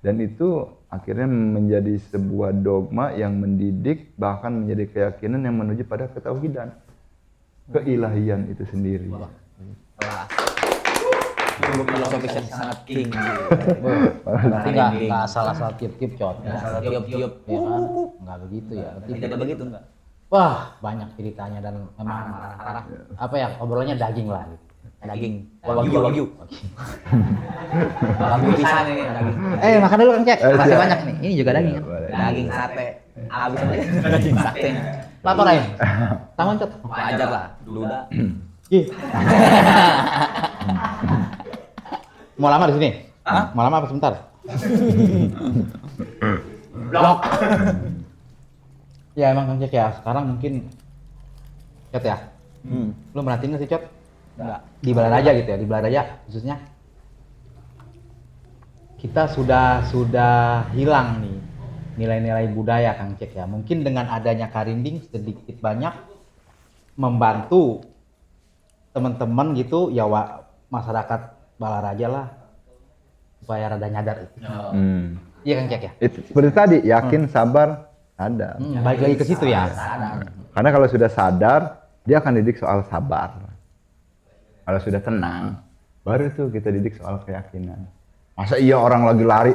Dan itu akhirnya menjadi sebuah dogma yang mendidik, bahkan menjadi keyakinan yang menuju pada ketauhidan. Keilahian itu sendiri. Filosofis yang sangat tinggi. Berarti nggak asal-asal tiup-tiup, Cot. Tiup-tiup. Ya kan? Nggak begitu ya. Tidak begitu enggak? Wah, banyak ceritanya dan memang parah. Apa ya, obrolannya daging lah. Gitu. Daging. Wagyu. Wagyu pisan ini daging. Makan dulu Kang Cek. Masih siap. banyak nih. Ini juga daging kan? Daging sate. Habis aja daging sate. Lapar aja. Tangan Cot. Wajar lah, duda. Mau lama di sini? Hah? Mau lama apa sebentar? Blok. Ya emang Kang Cek ya, sekarang mungkin Cot ya. Lu merhatiin nggak sih Cot? Enggak. Di Balaraja gitu ya, di Balaraja khususnya. Kita sudah hilang nih nilai-nilai budaya Kang Cek ya. Mungkin dengan adanya Karinding sedikit banyak membantu teman-teman gitu ya masyarakat Balaraja lah supaya rada nyadar itu. Iya Kang Cek ya. Itu seperti tadi, yakin, sabar, sadar. Balik lagi ke situ ya. Karena kalau sudah sadar, dia akan didik soal sabar. Kalau sudah tenang, baru tuh kita didik soal keyakinan. Masa iya orang lagi lari,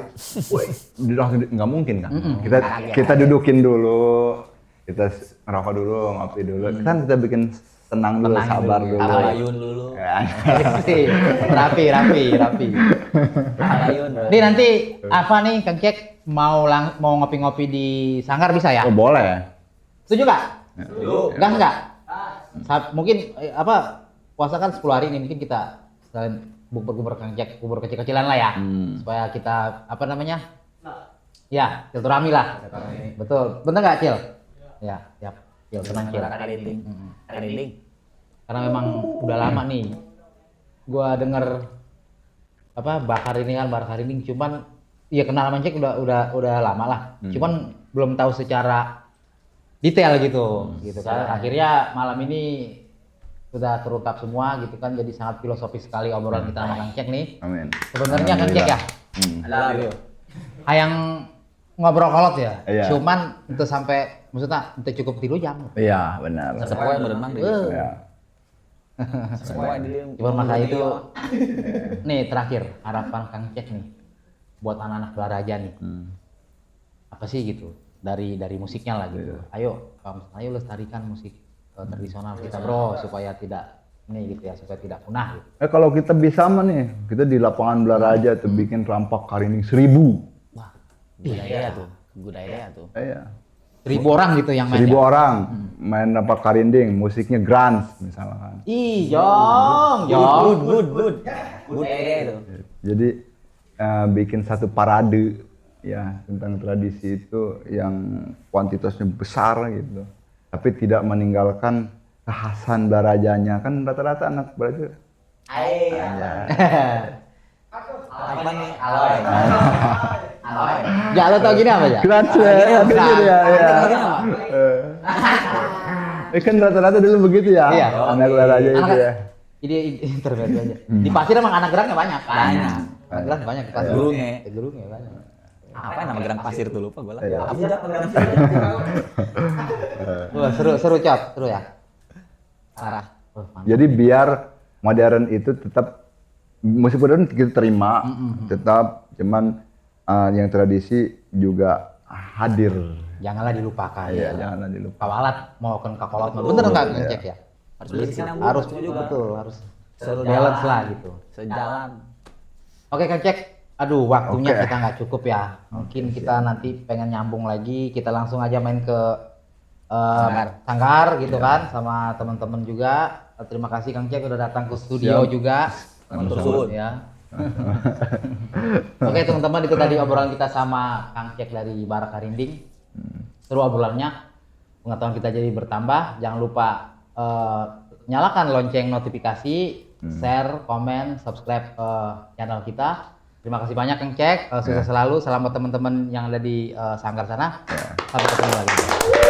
nggak mungkin kan? Kita dudukin dulu, kita ngerokok dulu, ngopi dulu. Kan kita bikin tenang dulu, sabar dulu. Tabayun dulu. Rapi. Tabayun. Nih nanti apa nih Kang Cek mau ngopi-ngopi di Sanggar bisa ya? Oh boleh. Setuju nggak? Setuju. Enggak. Mungkin puasa kan 10 hari ini mungkin kita selain bubur Kang Cek, bubur kecil-kecilan lah ya. Supaya kita apa namanya? Ya, silaturahmi lah. Betul. Bener nggak Cil? Ya, siap. Cil, tenang Cil. Karinding. Karena memang udah lama nih gua denger bakar ini cuman iya kenal sama Cek udah lama lah. Cuman belum tahu secara detail gitu kan. Akhirnya malam ini sudah terungkap semua gitu kan, jadi sangat filosofis sekali obrolan kita sama Kang Cek nih. Amin. Sebenarnya Kang Cek ya, hayang ngobrol kolot ya. Iya. Cuman itu sampai maksudnya itu cukup 3 jam. Iya benar. Sepoe berenang deh. Ya. Sepoe di. Cuman masa itu nih terakhir harapan Kang Cek nih buat anak-anak Balaraja nih. Apa sih gitu dari musiknya lah gitu. Ayo lestarikan musik tradisional kita bro supaya tidak supaya tidak punah gitu. Kalau kita bisa mah nih, kita di lapangan Balaraja tuh bikin rampak Karinding 1000. Wah, budaya tuh. Iya. 1000 orang gitu yang main. 1000 orang main rampak Karinding, musiknya grunge misalkan. Ih, Jong. Good idea itu. Jadi bikin satu parade ya tentang tradisi itu yang kuantitasnya besar gitu. Tapi tidak meninggalkan kekhasan Balarajanya, kan rata-rata anak Balaja. Apa nih? Aloy. Ya lo tau gini apa ya? Grunge ya, kan rata-rata dulu begitu ya, Iya. anak Balaja itu ya. intermezzo aja. Di pasir emang anak gerangnya banyak. Banyak. Anak gerang banyak di pasir. Gerungnya banyak. Apa yang nama gerang pasir tuh lupa gue lah. Iya. Apa sih Jak, gerang pasir? Wah, seru Cot, seru ya. Parah. Wah, mantap. Jadi biar modern itu tetap musik modern kita terima, tetap cuman yang tradisi juga hadir. Janganlah dilupakan. Iya, janganlah dilupa. Kawalat mau kan kakolot mah bener nggak ngecek ya? Harus berkesinambungan Harus juga. betul, harus Sejalan. balance lah gitu. Sejalan. Oke Kang Cek, aduh waktunya Oke. kita nggak cukup ya. Mungkin kita nanti pengen nyambung lagi, kita langsung aja main ke Sanggar gitu kan, sama teman-teman juga. Terima kasih Kang Cek udah datang ke studio Siap. juga. Matur suwun. Ya. Oke teman-teman, itu tadi obrolan kita sama Kang Cek dari Barak Karinding. Seru obrolannya, pengetahuan kita jadi bertambah. Jangan lupa nyalakan lonceng notifikasi, share, komen, subscribe channel kita. Terima kasih banyak Kang Cek, sukses selalu. Selamat teman-teman yang ada di Sanggar sana. Sampai ketemu lagi.